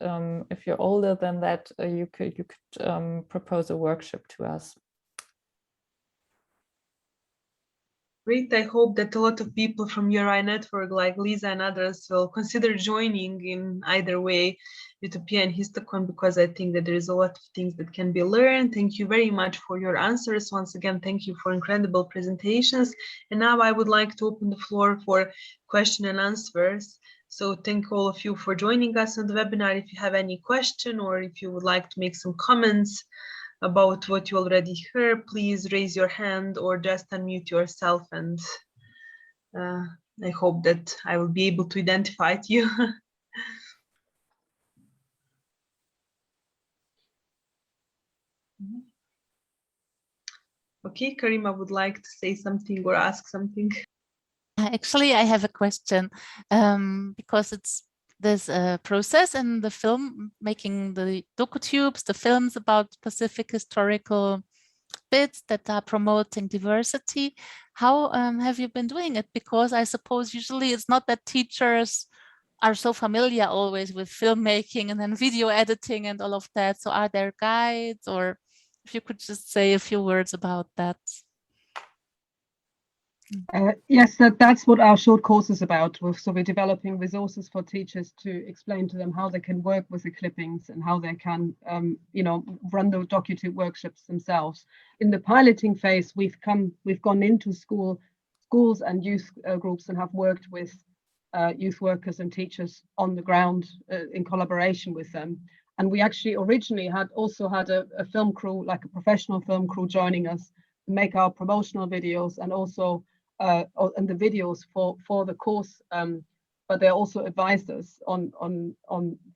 if you're older than that, you could propose a workshop to us. Great. I hope that a lot of people from URI network, like Lisa and others, will consider joining in either way, Ritopia and Histocon, because I think that there is a lot of things that can be learned. Thank you very much for your answers. Once again, thank you for incredible presentations. And now I would like to open the floor for question and answers. So thank all of you for joining us on the webinar. If you have any question, or if you would like to make some comments about what you already heard, please raise your hand or just unmute yourself, and I hope that I will be able to identify you. Okay, Karima would like to say something or ask something. Actually, I have a question, because there's a process in the film, making the docu-tubes, the films about specific historical bits that are promoting diversity. How have you been doing it? Because I suppose usually it's not that teachers are so familiar always with filmmaking and then video editing and all of that. So are there guides, or if you could just say a few words about that? Yes, that's what our short course is about. So we're developing resources for teachers to explain to them how they can work with the clippings and how they can, run the docu-tube workshops themselves. In the piloting phase, we've gone into schools and youth groups and have worked with youth workers and teachers on the ground in collaboration with them. And we actually originally had a film crew, like a professional film crew, joining us to make our promotional videos and also and the videos for the course, but they also advised us on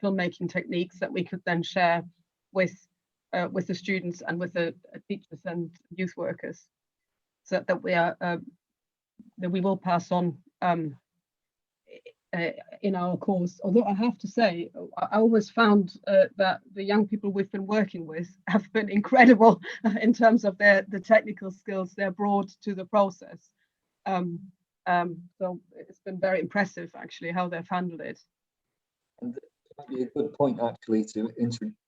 filmmaking techniques that we could then share with the students and with the teachers and youth workers, so that we will pass on in our course. Although I have to say, I always found that the young people we've been working with have been incredible in terms of the technical skills they're brought to the process. So it's been very impressive, actually, how they've handled it. And that might be a good point, actually, to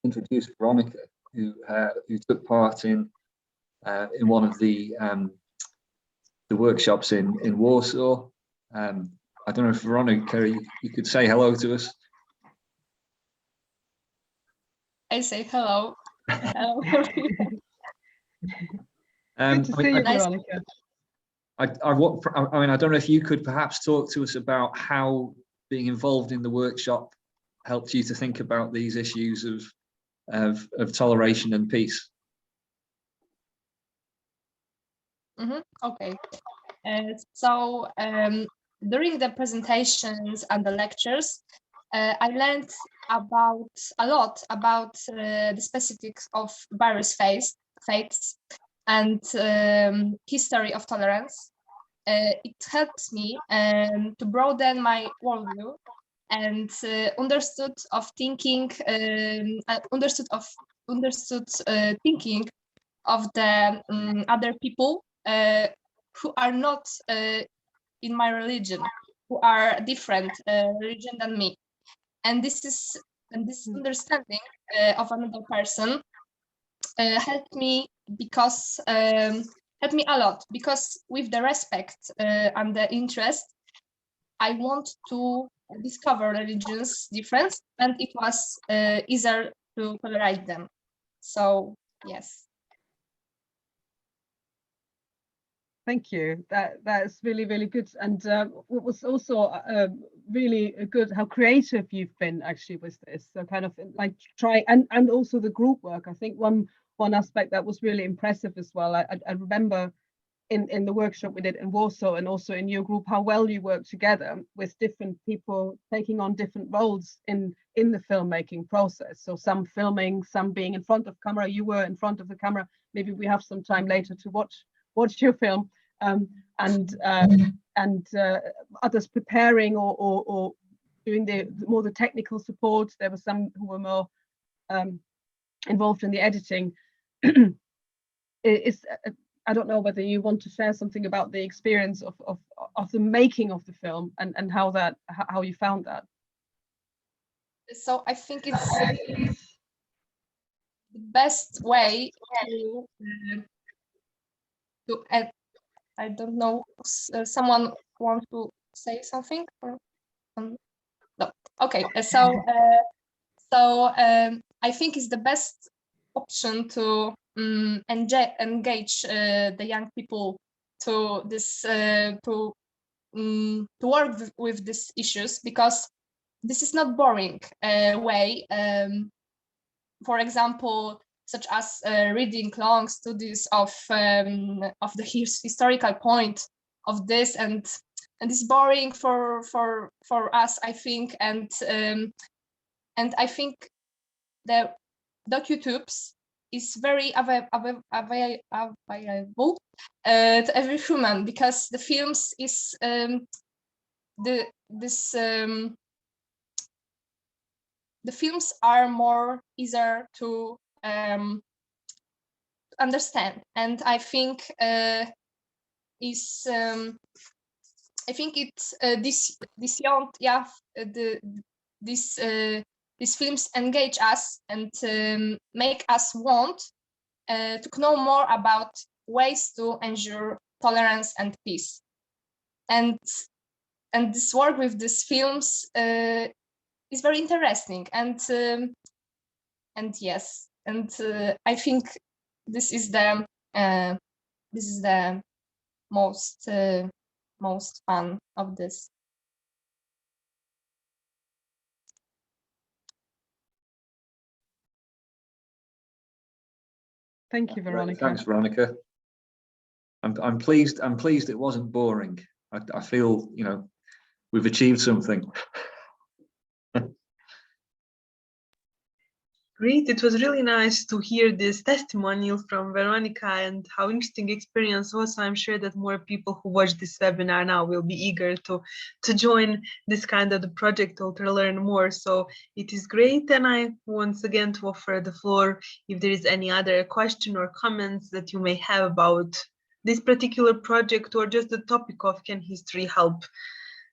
introduce Veronica, who took part in one of the workshops in Warsaw. I don't know if Veronica, you could say hello to us. I say hello. Hello. Good to see you, Veronica. I mean, I don't know if you could perhaps talk to us about how being involved in the workshop helped you to think about these issues of toleration and peace. Okay. So during the presentations and the lectures, I learned a lot about the specifics of various faiths and history of tolerance. It helps me to broaden my worldview and understood thinking of the other people who are not in my religion, who are different religion than me, and this understanding of another person helped me a lot, because with the respect and the interest, I want to discover religions difference, and it was easier to tolerate them. So yes. Thank you. That's really, really good. And what was also really good, how creative you've been actually with this. So kind of like try and also the group work. I think one aspect that was really impressive as well. I remember in the workshop we did in Warsaw and also in your group, how well you work together with different people taking on different roles in the filmmaking process. So some filming, some being in front of camera. You were in front of the camera. Maybe we have some time later to watch your film, and others preparing or doing the technical support. There were some who were more involved in the editing. I don't know whether you want to share something about the experience of the making of the film and how you found that. So I think it's the best way to add. I don't know. Someone want to say something? Or, no. Okay. So I think it's the best option to engage the young people to this to work with these issues, because this is not boring way. For example, such as reading long studies of the historical point of this, and it's boring for us, I think, and I think the DocuTubes is very available to every human, because the films is the films are more easier to understand, and I think it's this young, yeah, these films engage us and make us want to know more about ways to ensure tolerance and peace, and this work with these films is very interesting, and yes, and I think this is the most fun of this. Thank you, Veronica. Thanks, Veronica. I'm pleased it wasn't boring. I feel, you know, we've achieved something. Great. It was really nice to hear this testimonial from Veronica and how interesting experience was. I'm sure that more people who watch this webinar now will be eager to join this kind of the project or to learn more. So it is great. And I once again to offer the floor if there is any other question or comments that you may have about this particular project or just the topic of can history help,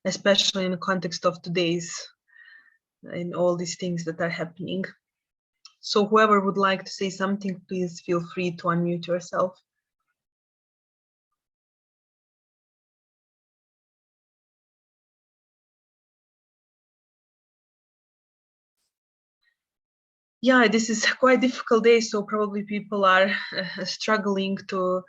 especially in the context of today's and all these things that are happening. So whoever would like to say something, please feel free to unmute yourself. Yeah, this is quite a difficult day, so probably people are struggling to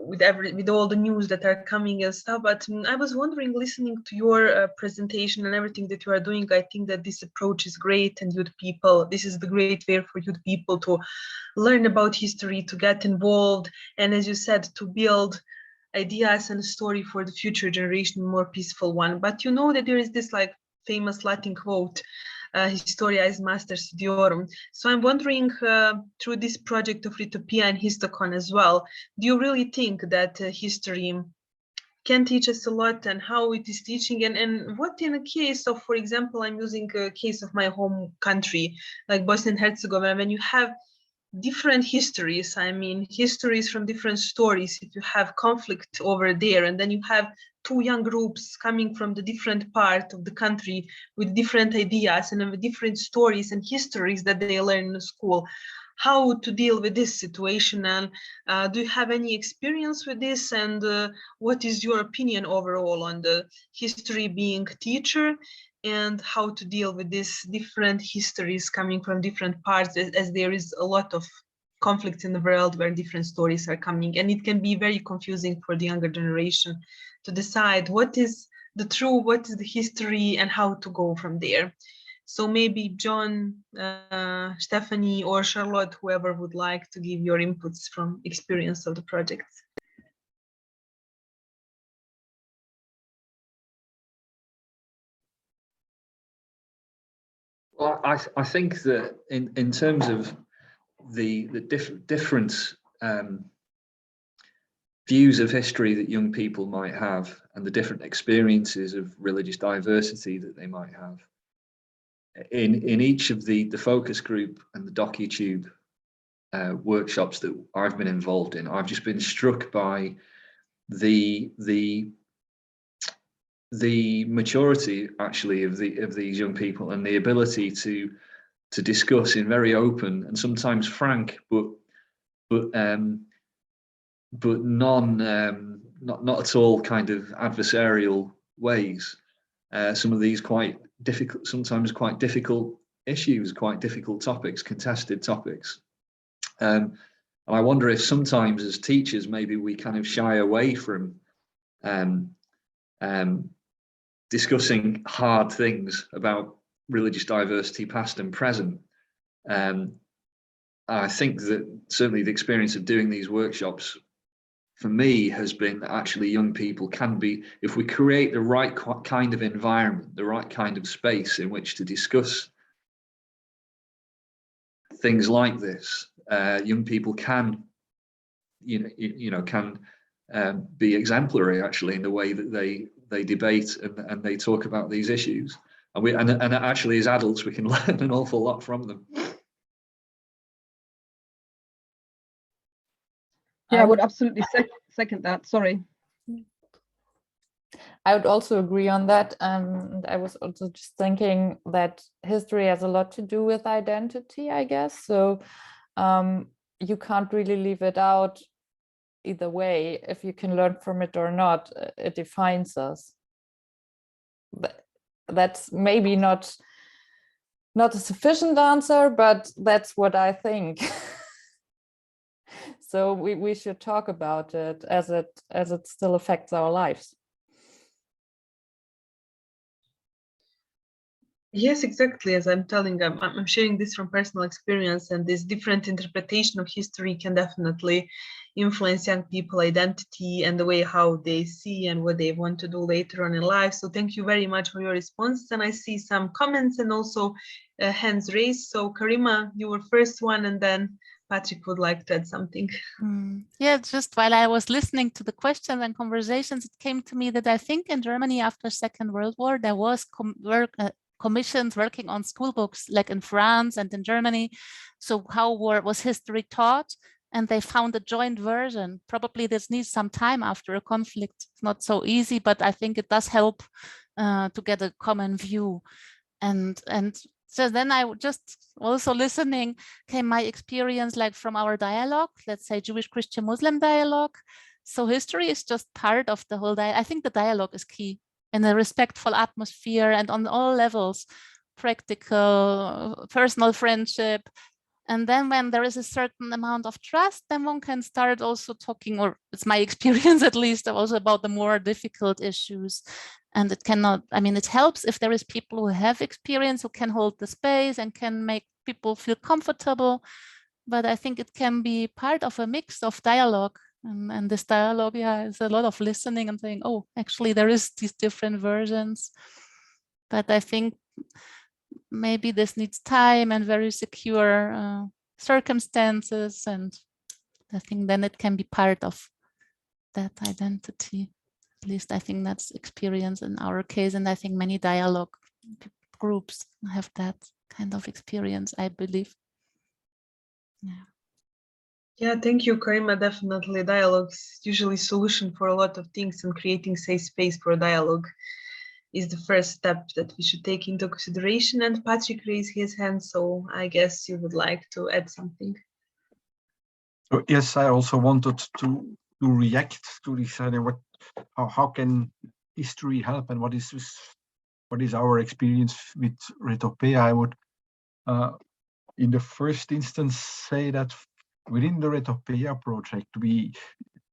with all the news that are coming and stuff. But I was wondering, listening to your presentation and everything that you are doing, I think that this approach is great, and youth people, this is the great way for youth people to learn about history, to get involved, and as you said, to build ideas and a story for the future generation, more peaceful one. But you know that there is this like famous Latin quote, Historia is Mater Studiorum. So I'm wondering, through this project of Litopia and Histocon as well, do you really think that history can teach us a lot, and how it is teaching, and what in a case of, for example, I'm using a case of my home country, like Bosnia and Herzegovina, when you have different histories, I mean, histories from different stories, if you have conflict over there, and then you have two young groups coming from the different part of the country with different ideas and with different stories and histories that they learn in the school, how to deal with this situation, and do you have any experience with this, and what is your opinion overall on the history being teacher, and how to deal with these different histories coming from different parts, as there is a lot of conflicts in the world where different stories are coming, and it can be very confusing for the younger generation to decide what is the true, what is the history, and how to go from there. So maybe John, Stephanie, or Charlotte, whoever would like to give your inputs from experience of the project. Well, I think that in terms of the different views of history that young people might have, and the different experiences of religious diversity that they might have, in each of the focus group and the DocuTube workshops that I've been involved in, I've just been struck by the maturity actually of these young people, and the ability to discuss in very open and sometimes frank, but not at all kind of adversarial ways, some of these sometimes quite difficult issues, quite difficult topics, contested topics. And I wonder if sometimes as teachers, maybe we kind of shy away from discussing hard things about religious diversity, past and present. I think that certainly the experience of doing these workshops for me has been that actually young people can be, if we create the right kind of environment, the right kind of space in which to discuss things like this, young people can, be exemplary actually in the way that they debate and they talk about these issues, and actually as adults we can learn an awful lot from them. Yeah, I would absolutely second that. Sorry. I would also agree on that. And I was also just thinking that history has a lot to do with identity, I guess. So you can't really leave it out either way. If you can learn from it or not, it defines us. But that's maybe not a sufficient answer, but that's what I think. So we should talk about it as it still affects our lives. Yes, exactly. As I'm telling, I'm sharing this from personal experience, and this different interpretation of history can definitely influence young people identity and the way how they see and what they want to do later on in life. So thank you very much for your response. And I see some comments and also hands raised. So Karima, you were first one, and then Patrick would like to add something. Yeah, just while I was listening to the questions and conversations, it came to me that I think in Germany after Second World War, there was commissions working on school books, like in France and in Germany. So how was history taught? And they found a joint version. Probably this needs some time after a conflict. It's not so easy, but I think it does help to get a common view. And So then I just also listening came my experience like from our dialogue, let's say Jewish, Christian, Muslim dialogue. So history is just part of the whole dialogue. I think the dialogue is key in a respectful atmosphere and on all levels, practical, personal friendship. And then when there is a certain amount of trust, then one can start also talking, or it's my experience at least, also about the more difficult issues. And it cannot, I mean, it helps if there is people who have experience, who can hold the space and can make people feel comfortable. But I think it can be part of a mix of dialogue. And this dialogue, yeah, is a lot of listening and saying, oh, actually there is these different versions. But I think maybe this needs time and very secure circumstances. And I think then it can be part of that identity. At least I think that's experience in our case. And I think many dialogue groups have that kind of experience, I believe. Yeah. Yeah, thank you, Karima. Definitely dialogue's usually solution for a lot of things, and creating safe space for dialogue is the first step that we should take into consideration. And Patrick raised his hand, so I guess you would like to add something. So, yes, I also wanted to react to this idea. How can history help, and what is our experience with Retopea? I would, in the first instance, say that within the Retopea project, we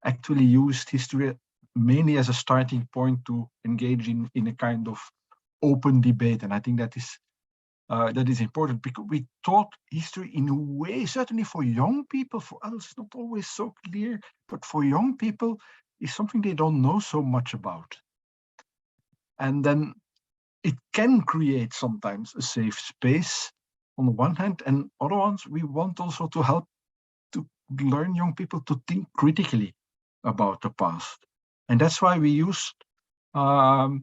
actually used history mainly as a starting point to engage in a kind of open debate, and I think that is important, because we taught history in a way, certainly for young people. For others, it's not always so clear, but for young people, it's something they don't know so much about. And then it can create sometimes a safe space on the one hand, and other ones we want also to help to learn young people to think critically about the past. And that's why we used primary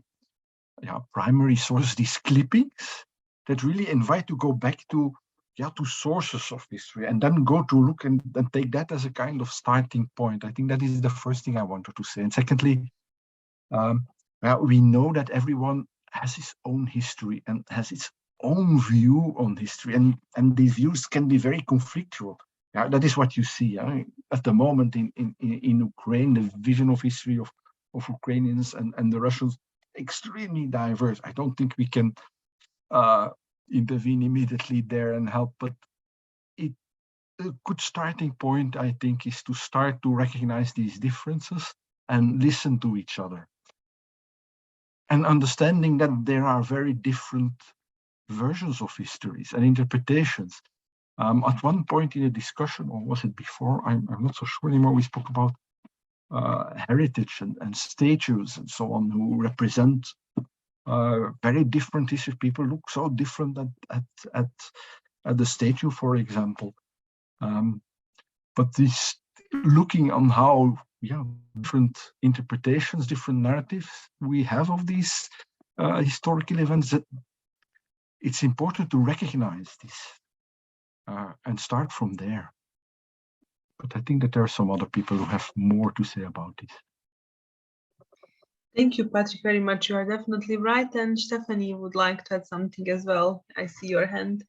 sources, these clippings that really invite to go back to sources of history, and then go to look and take that as a kind of starting point. I think that is the first thing I wanted to say. And secondly, we know that everyone has his own history and has its own view on history, and these views can be very conflictual. Yeah, that is what you see at the moment in Ukraine. The vision of history of Ukrainians and the Russians, extremely diverse. I don't think we can intervene immediately there and help, but a good starting point, I think, is to start to recognize these differences and listen to each other, and understanding that there are very different versions of histories and interpretations. At one point in a discussion, or was it before? I'm not so sure anymore. We spoke about heritage and statues and so on, who represent very different history. People look so different at the statue, for example. But this looking on how different interpretations, different narratives we have of these historical events, that it's important to recognize this and start from there. But I think that there are some other people who have more to say about this. Thank you, Patrick, very much. You are definitely right. And Stephanie would like to add something as well. I see your hand.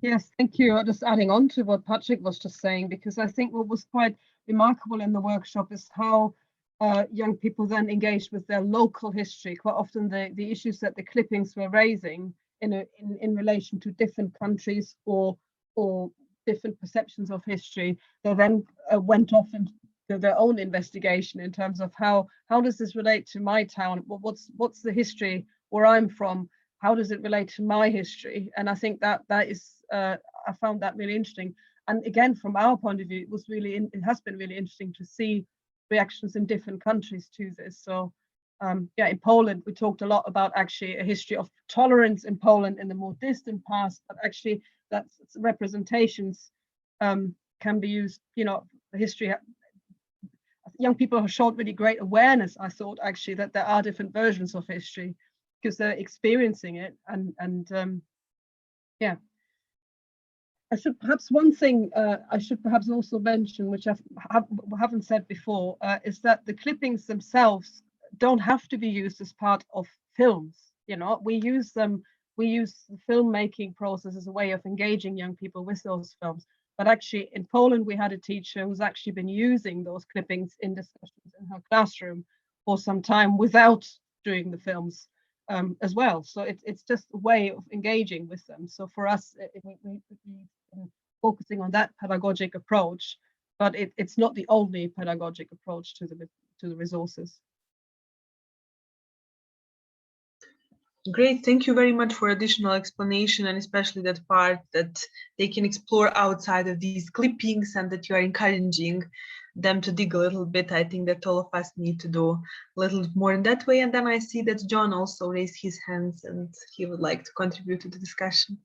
Yes, thank you. Just adding on to what Patrick was just saying, because I think what was quite remarkable in the workshop is how young people then engaged with their local history. Quite often the issues that the clippings were raising in relation to different countries or different perceptions of history, they then went off into their own investigation in terms of how does this relate to my town? What's the history where I'm from? How does it relate to my history? And I think that is I found that really interesting. And again, from our point of view, it has been really interesting to see reactions in different countries to this. So in Poland, we talked a lot about actually a history of tolerance in Poland in the more distant past, but actually that's representations can be used, history. Young people have shown really great awareness, I thought, actually, that there are different versions of history because they're experiencing it. And I should perhaps also mention, which I haven't said before, is that the clippings themselves don't have to be used as part of films. We use them we use the filmmaking process as a way of engaging young people with those films. But actually in Poland, we had a teacher who's actually been using those clippings in discussions in her classroom for some time without doing the films as well. So it's just a way of engaging with them. So for us, we've been focusing on that pedagogic approach, but it's not the only pedagogic approach to the resources. Great, thank you very much for additional explanation, and especially that part that they can explore outside of these clippings and that you are encouraging them to dig a little bit. I think that all of us need to do a little more in that way. And then I see that John also raised his hands and he would like to contribute to the discussion.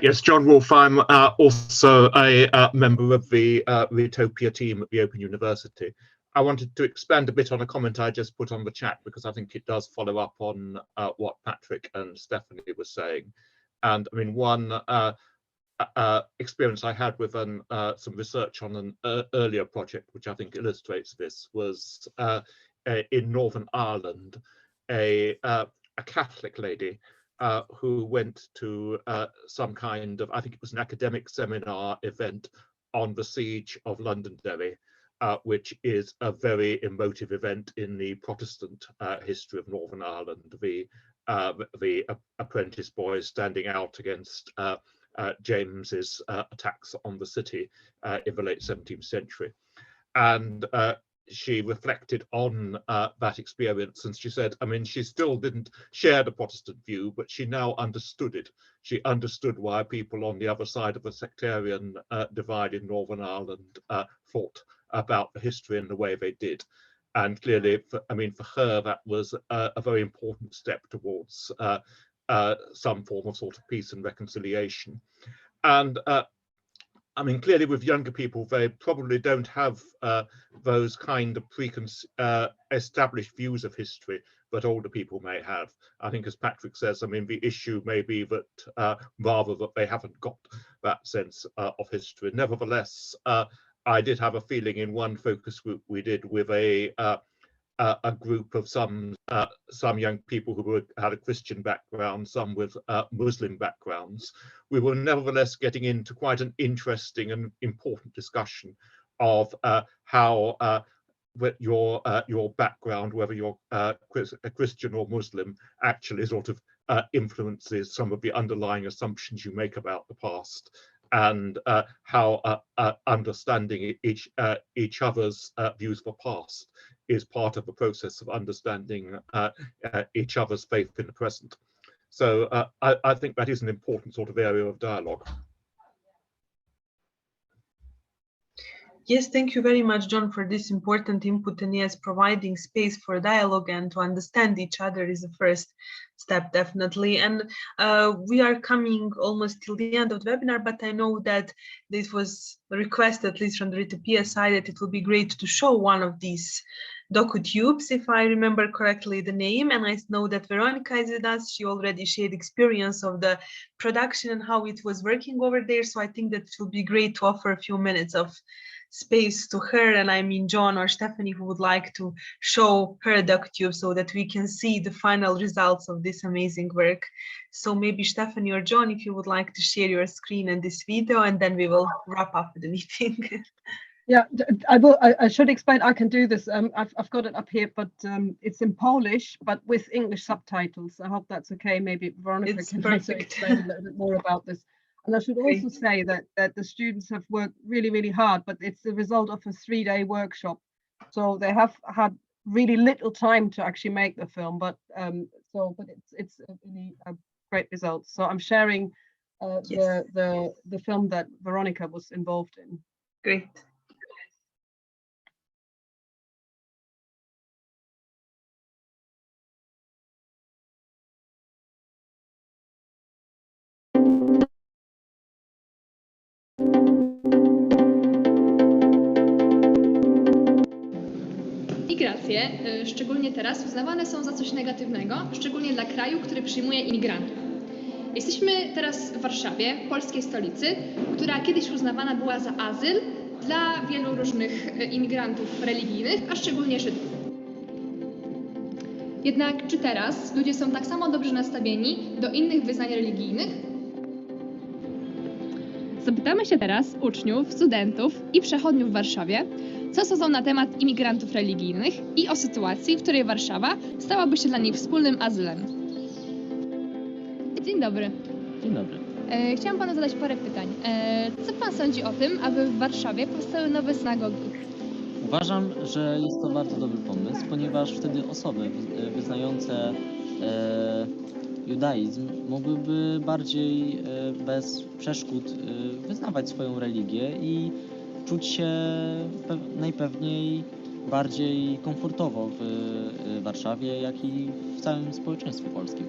Yes, John Wolfe. I'm also a member of the Retopia team at the Open University. I wanted to expand a bit on a comment I just put on the chat, because I think it does follow up on what Patrick and Stephanie were saying. And I mean, one experience I had with some research on an earlier project, which I think illustrates this, was in Northern Ireland, a Catholic lady who went to some kind of, I think it was an academic seminar event on the siege of Londonderry, which is a very emotive event in the Protestant history of Northern Ireland. The apprentice boys standing out against James's attacks on the city in the late 17th century. And she reflected on that experience, and she said, I mean, she still didn't share the Protestant view, but she now understood it. She understood why people on the other side of the sectarian divide in Northern Ireland thought about the history in the way they did. And clearly, I mean, for her, that was a very important step towards some form of sort of peace and reconciliation. And I mean, clearly with younger people, they probably don't have those kind of established views of history that older people may have. I think, as Patrick says, I mean, the issue may be that rather that they haven't got that sense of history. Nevertheless, I did have a feeling in one focus group we did with a group of some young people who had a Christian background, some with Muslim backgrounds. We were nevertheless getting into quite an interesting and important discussion of how your background, whether you're a Christian or Muslim, actually sort of influences some of the underlying assumptions you make about the past, and how understanding each other's views of the past is part of the process of understanding each other's faith in the present. So I think that is an important sort of area of dialogue. Yes, thank you very much, John, for this important input. And yes, providing space for dialogue and to understand each other is the first step, definitely. And we are coming almost till the end of the webinar, but I know that this was a request, at least from the Retopia side, that it will be great to show one of these docu-tubes, if I remember correctly the name. And I know that Veronica is with us. She already shared experience of the production and how it was working over there. So I think that it will be great to offer a few minutes of space to her, and I mean John or Stephanie, who would like to show her docu-tube so that we can see the final results of this amazing work. So maybe Stephanie or John, if you would like to share your screen and this video, and then we will wrap up the meeting. Yeah, I should explain. I can do this. I've got it up here, but it's in Polish, but with English subtitles. I hope that's okay. Maybe Veronica can also explain a little bit more about this. And I should also say that the students have worked really, really hard, but it's the result of a 3-day workshop. So they have had really little time to actually make the film, but it's really a great result. So I'm sharing the film that Veronica was involved in. Great. Migracje, szczególnie teraz, uznawane są za coś negatywnego, szczególnie dla kraju, który przyjmuje imigrantów. Jesteśmy teraz w Warszawie, polskiej stolicy, która kiedyś uznawana była za azyl dla wielu różnych imigrantów religijnych, a szczególnie Żydów. Jednak czy teraz ludzie są tak samo dobrze nastawieni do innych wyznań religijnych? Zapytamy się teraz uczniów, studentów i przechodniów w Warszawie, co sądzą na temat imigrantów religijnych i o sytuacji, w której Warszawa stałaby się dla nich wspólnym azylem. Dzień dobry. Dzień dobry. Chciałam panu zadać parę pytań. Co pan sądzi o tym, aby w Warszawie powstały nowe synagogi? Uważam, że jest to bardzo dobry pomysł, ponieważ wtedy osoby wyznające judaizm mogłyby bardziej bez przeszkód wyznawać swoją religię i czuć się najpewniej bardziej komfortowo w Warszawie, jak i w całym społeczeństwie polskim.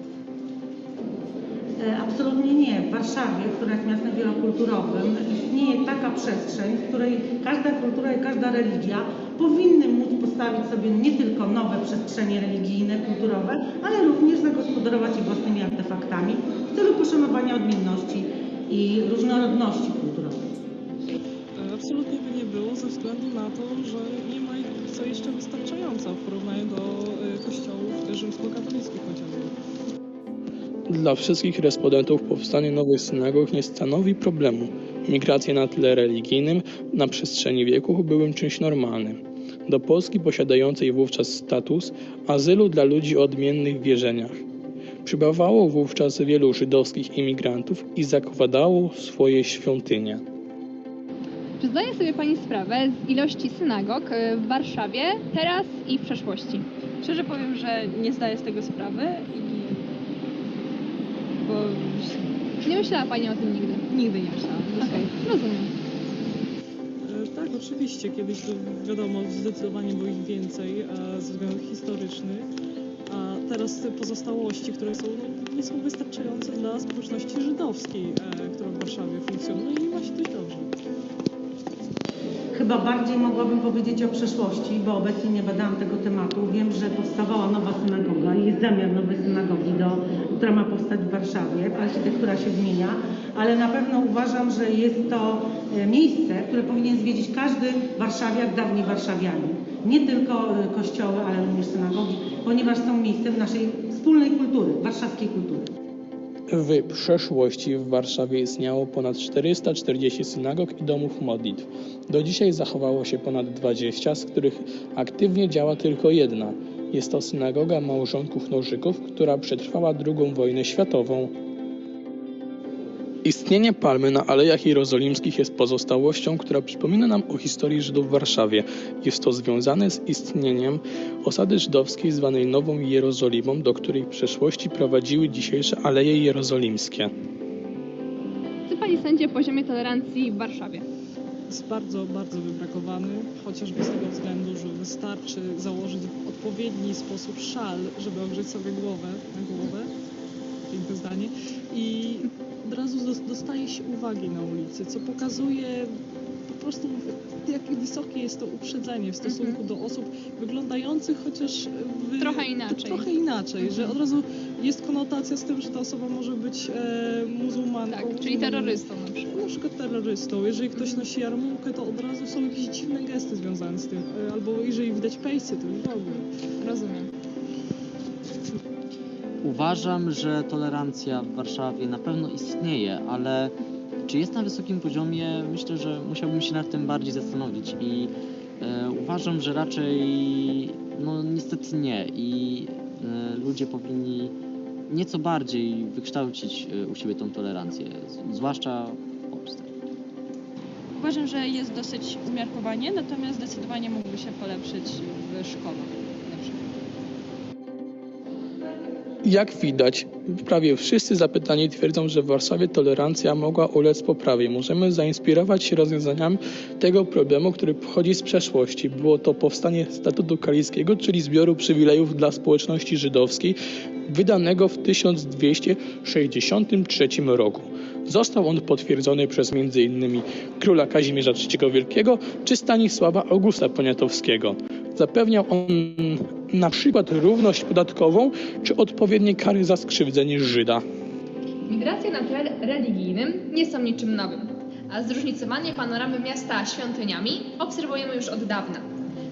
Absolutnie nie. W Warszawie, która jest miastem wielokulturowym, istnieje taka przestrzeń, w której każda kultura i każda religia powinny móc postawić sobie nie tylko nowe przestrzenie religijne, kulturowe, ale również zagospodarować je własnymi artefaktami w celu poszanowania odmienności i różnorodności kulturowej. Absolutnie by nie było ze względu na to, że nie ma ich co jeszcze wystarczająco w porównaniu do kościołów rzymskokatolickich chociażby. Dla wszystkich respondentów powstanie nowych synagog nie stanowi problemu. Migracje na tle religijnym na przestrzeni wieków były czymś normalnym. Do Polski posiadającej wówczas status azylu dla ludzi o odmiennych wierzeniach. Przybywało wówczas wielu żydowskich imigrantów i zakładało swoje świątynie. Czy zdaje sobie pani sprawę z ilości synagog w Warszawie teraz i w przeszłości? Szczerze powiem, że nie zdaję z tego sprawy Nie myślała pani o tym nigdy? Nigdy nie myślałam. Okej, rozumiem. Tak, oczywiście. Kiedyś to wiadomo, zdecydowanie było ich więcej ze względów historycznych, a teraz te pozostałości, które są, nie są wystarczające dla społeczności żydowskiej, która w Warszawie funkcjonuje i ma się dość dobrze. Chyba bardziej mogłabym powiedzieć o przeszłości, bo obecnie nie badałam tego tematu. Wiem, że powstawała nowa synagoga i jest zamiar nowej synagogi, która ma powstać w Warszawie. Architektura się zmienia, ale na pewno uważam, że jest to miejsce, które powinien zwiedzić każdy warszawiak, dawniej warszawianin. Nie tylko kościoły, ale również synagogi, ponieważ są miejscem naszej wspólnej kultury, warszawskiej kultury. W przeszłości w Warszawie istniało ponad 440 synagog i domów modlitw. Do dzisiaj zachowało się ponad 20, z których aktywnie działa tylko jedna. Jest to synagoga małżonków Nożyków, która przetrwała II wojnę światową. Istnienie palmy na Alejach Jerozolimskich jest pozostałością, która przypomina nam o historii Żydów w Warszawie. Jest to związane z istnieniem osady żydowskiej zwanej Nową Jerozolimą, do której w przeszłości prowadziły dzisiejsze Aleje Jerozolimskie. Co pani sądzi o poziomie tolerancji w Warszawie? Jest bardzo, bardzo wybrakowany, chociażby z tego względu, że wystarczy założyć w odpowiedni sposób szal, żeby ogrzeć sobie głowę na głowę. Piękne zdanie. I od razu dostaje się uwagi na ulicy, co pokazuje po prostu, jak wysokie jest to uprzedzenie w stosunku do osób wyglądających chociaż trochę inaczej, że od razu jest konotacja z tym, że ta osoba może być muzułmanką. Tak, czyli terrorystą na przykład. Na przykład terrorystą. Jeżeli ktoś nosi jarmułkę, to od razu są jakieś dziwne gesty związane z tym. Albo jeżeli widać pejsy, to już w ogóle. Rozumiem. Uważam, że tolerancja w Warszawie na pewno istnieje, ale czy jest na wysokim poziomie? Myślę, że musiałbym się nad tym bardziej zastanowić i uważam, że raczej niestety nie i ludzie powinni nieco bardziej wykształcić u siebie tą tolerancję, zwłaszcza w Polsce. Uważam, że jest dosyć umiarkowanie, natomiast zdecydowanie mógłby się polepszyć w szkołach. Jak widać, prawie wszyscy zapytani twierdzą, że w Warszawie tolerancja mogła ulec poprawie. Możemy zainspirować się rozwiązaniami tego problemu, który pochodzi z przeszłości. Było to powstanie Statutu Kaliskiego, czyli zbioru przywilejów dla społeczności żydowskiej, wydanego w 1263 roku. Został on potwierdzony przez m.in. króla Kazimierza III Wielkiego czy Stanisława Augusta Poniatowskiego. Zapewniał on na przykład równość podatkową czy odpowiednie kary za skrzywdzenie Żyda. Migracje na tle religijnym nie są niczym nowym, a zróżnicowanie panoramy miasta świątyniami obserwujemy już od dawna.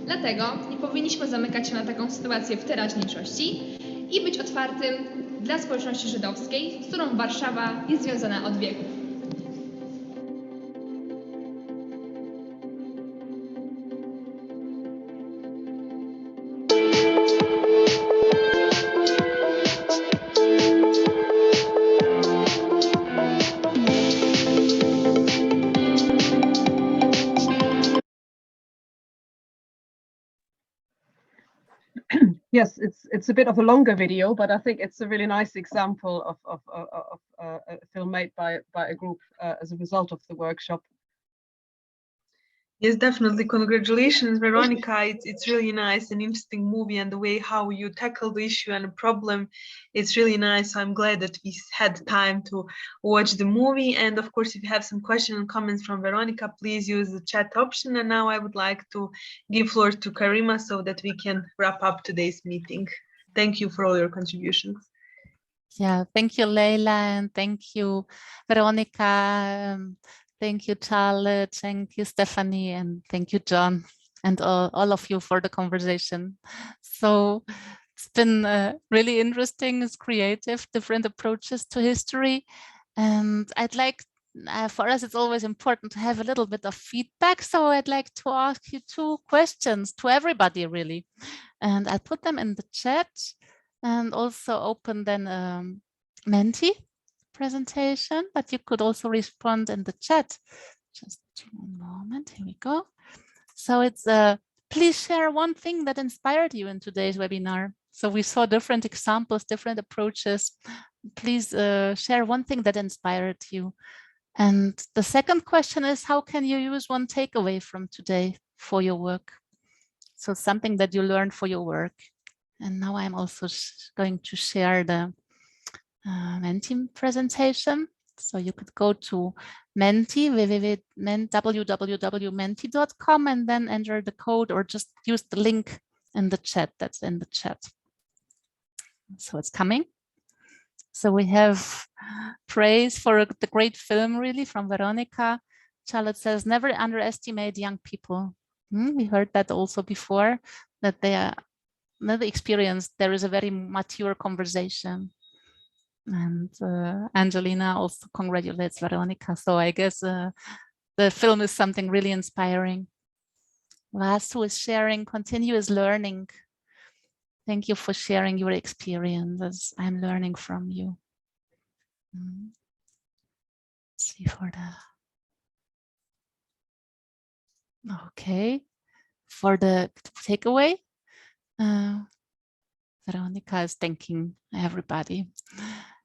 Dlatego nie powinniśmy zamykać się na taką sytuację w teraźniejszości i być otwartym dla społeczności żydowskiej, z którą Warszawa jest związana od wieków. Yes, it's a bit of a longer video, but I think it's a really nice example of a film made by a group as a result of the workshop. Yes, definitely. Congratulations, Veronica. It's really nice and interesting movie, and the way how you tackle the issue and the problem, it's really nice. I'm glad that we had time to watch the movie. And of course, if you have some questions and comments from Veronica, please use the chat option. And now I would like to give floor to Karima so that we can wrap up today's meeting. Thank you for all your contributions. Yeah, thank you, Leila, and thank you, Veronica. Thank you, Charlotte. Thank you, Stephanie, and thank you, John, and all of you for the conversation. So it's been really interesting. It's creative, different approaches to history. And I'd like, for us, it's always important to have a little bit of feedback. So I'd like to ask you 2 questions to everybody, really. And I'll put them in the chat and also open then Menti presentation, but you could also respond in the chat. Just one moment, here we go. So it's please share one thing that inspired you in today's webinar. So we saw different examples, different approaches. Please share one thing that inspired you. And the second question is, how can you use one takeaway from today for your work? So something that you learned for your work. And now I'm also going to share the Menti presentation. So you could go to Menti, www.menti.com, and then enter the code or just use the link in the chat that's in the chat. So it's coming. So we have praise for the great film, really, from Veronica. Charlotte says, never underestimate young people. We heard that also before, that they are never experienced. There is a very mature conversation. And Angelina also congratulates Veronica. So I guess the film is something really inspiring. Vasu is sharing continuous learning. Thank you for sharing your experiences. I'm learning from you. Let's see for the, okay. For the takeaway, Veronica is thanking everybody.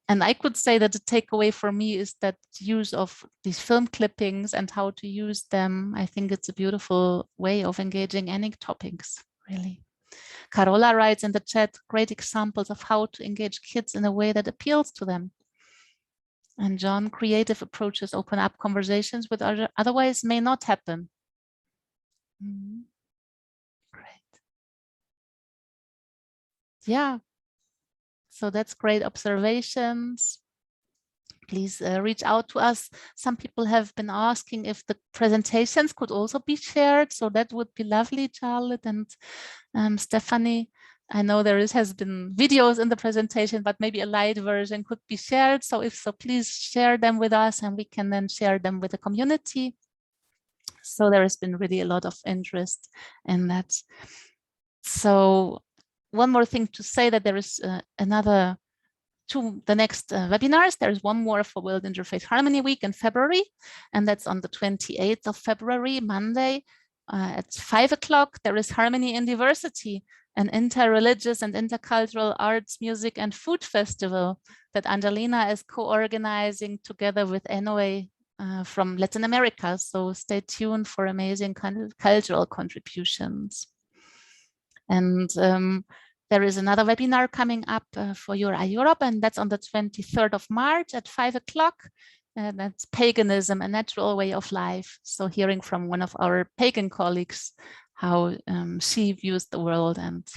And I could say that the takeaway for me is that use of these film clippings and how to use them. I think it's a beautiful way of engaging any topics, really. Carola writes in the chat, great examples of how to engage kids in a way that appeals to them. And John, creative approaches open up conversations which otherwise may not happen. Great. Yeah. So that's great observations. Please reach out to us. Some people have been asking if the presentations could also be shared. So that would be lovely, Charlotte and Stephanie. I know there has been videos in the presentation, but maybe a light version could be shared. So if so, please share them with us and we can then share them with the community. So there has been really a lot of interest in that. So one more thing to say, that there is the next webinars. There is one more for World Interfaith Harmony Week in February, and that's on the 28th of February, Monday, at 5 o'clock. There is Harmony in Diversity, an inter-religious and intercultural arts, music, and food festival that Angelina is co-organizing together with Enoe from Latin America. So stay tuned for amazing cultural contributions. And there is another webinar coming up for URI Europe, and that's on the 23rd of March at 5 o'clock. That's Paganism, a Natural Way of Life. So hearing from one of our pagan colleagues how she views the world and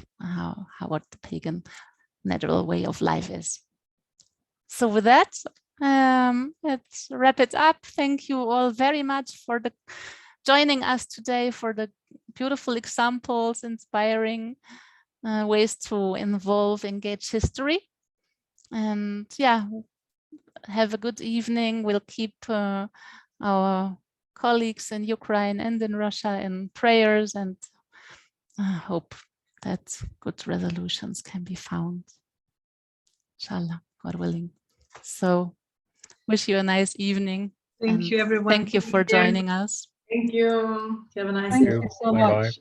what the pagan natural way of life is. So with that, let's wrap it up. Thank you all very much for joining us today, for the beautiful examples, inspiring ways to engage history. And yeah, have a good evening. We'll keep our colleagues in Ukraine and in Russia in prayers, and hope that good resolutions can be found. Inshallah, God willing. So wish you a nice evening. Thank you, everyone. Thank you for joining us. Thank you. Have a nice Thank day. you so much.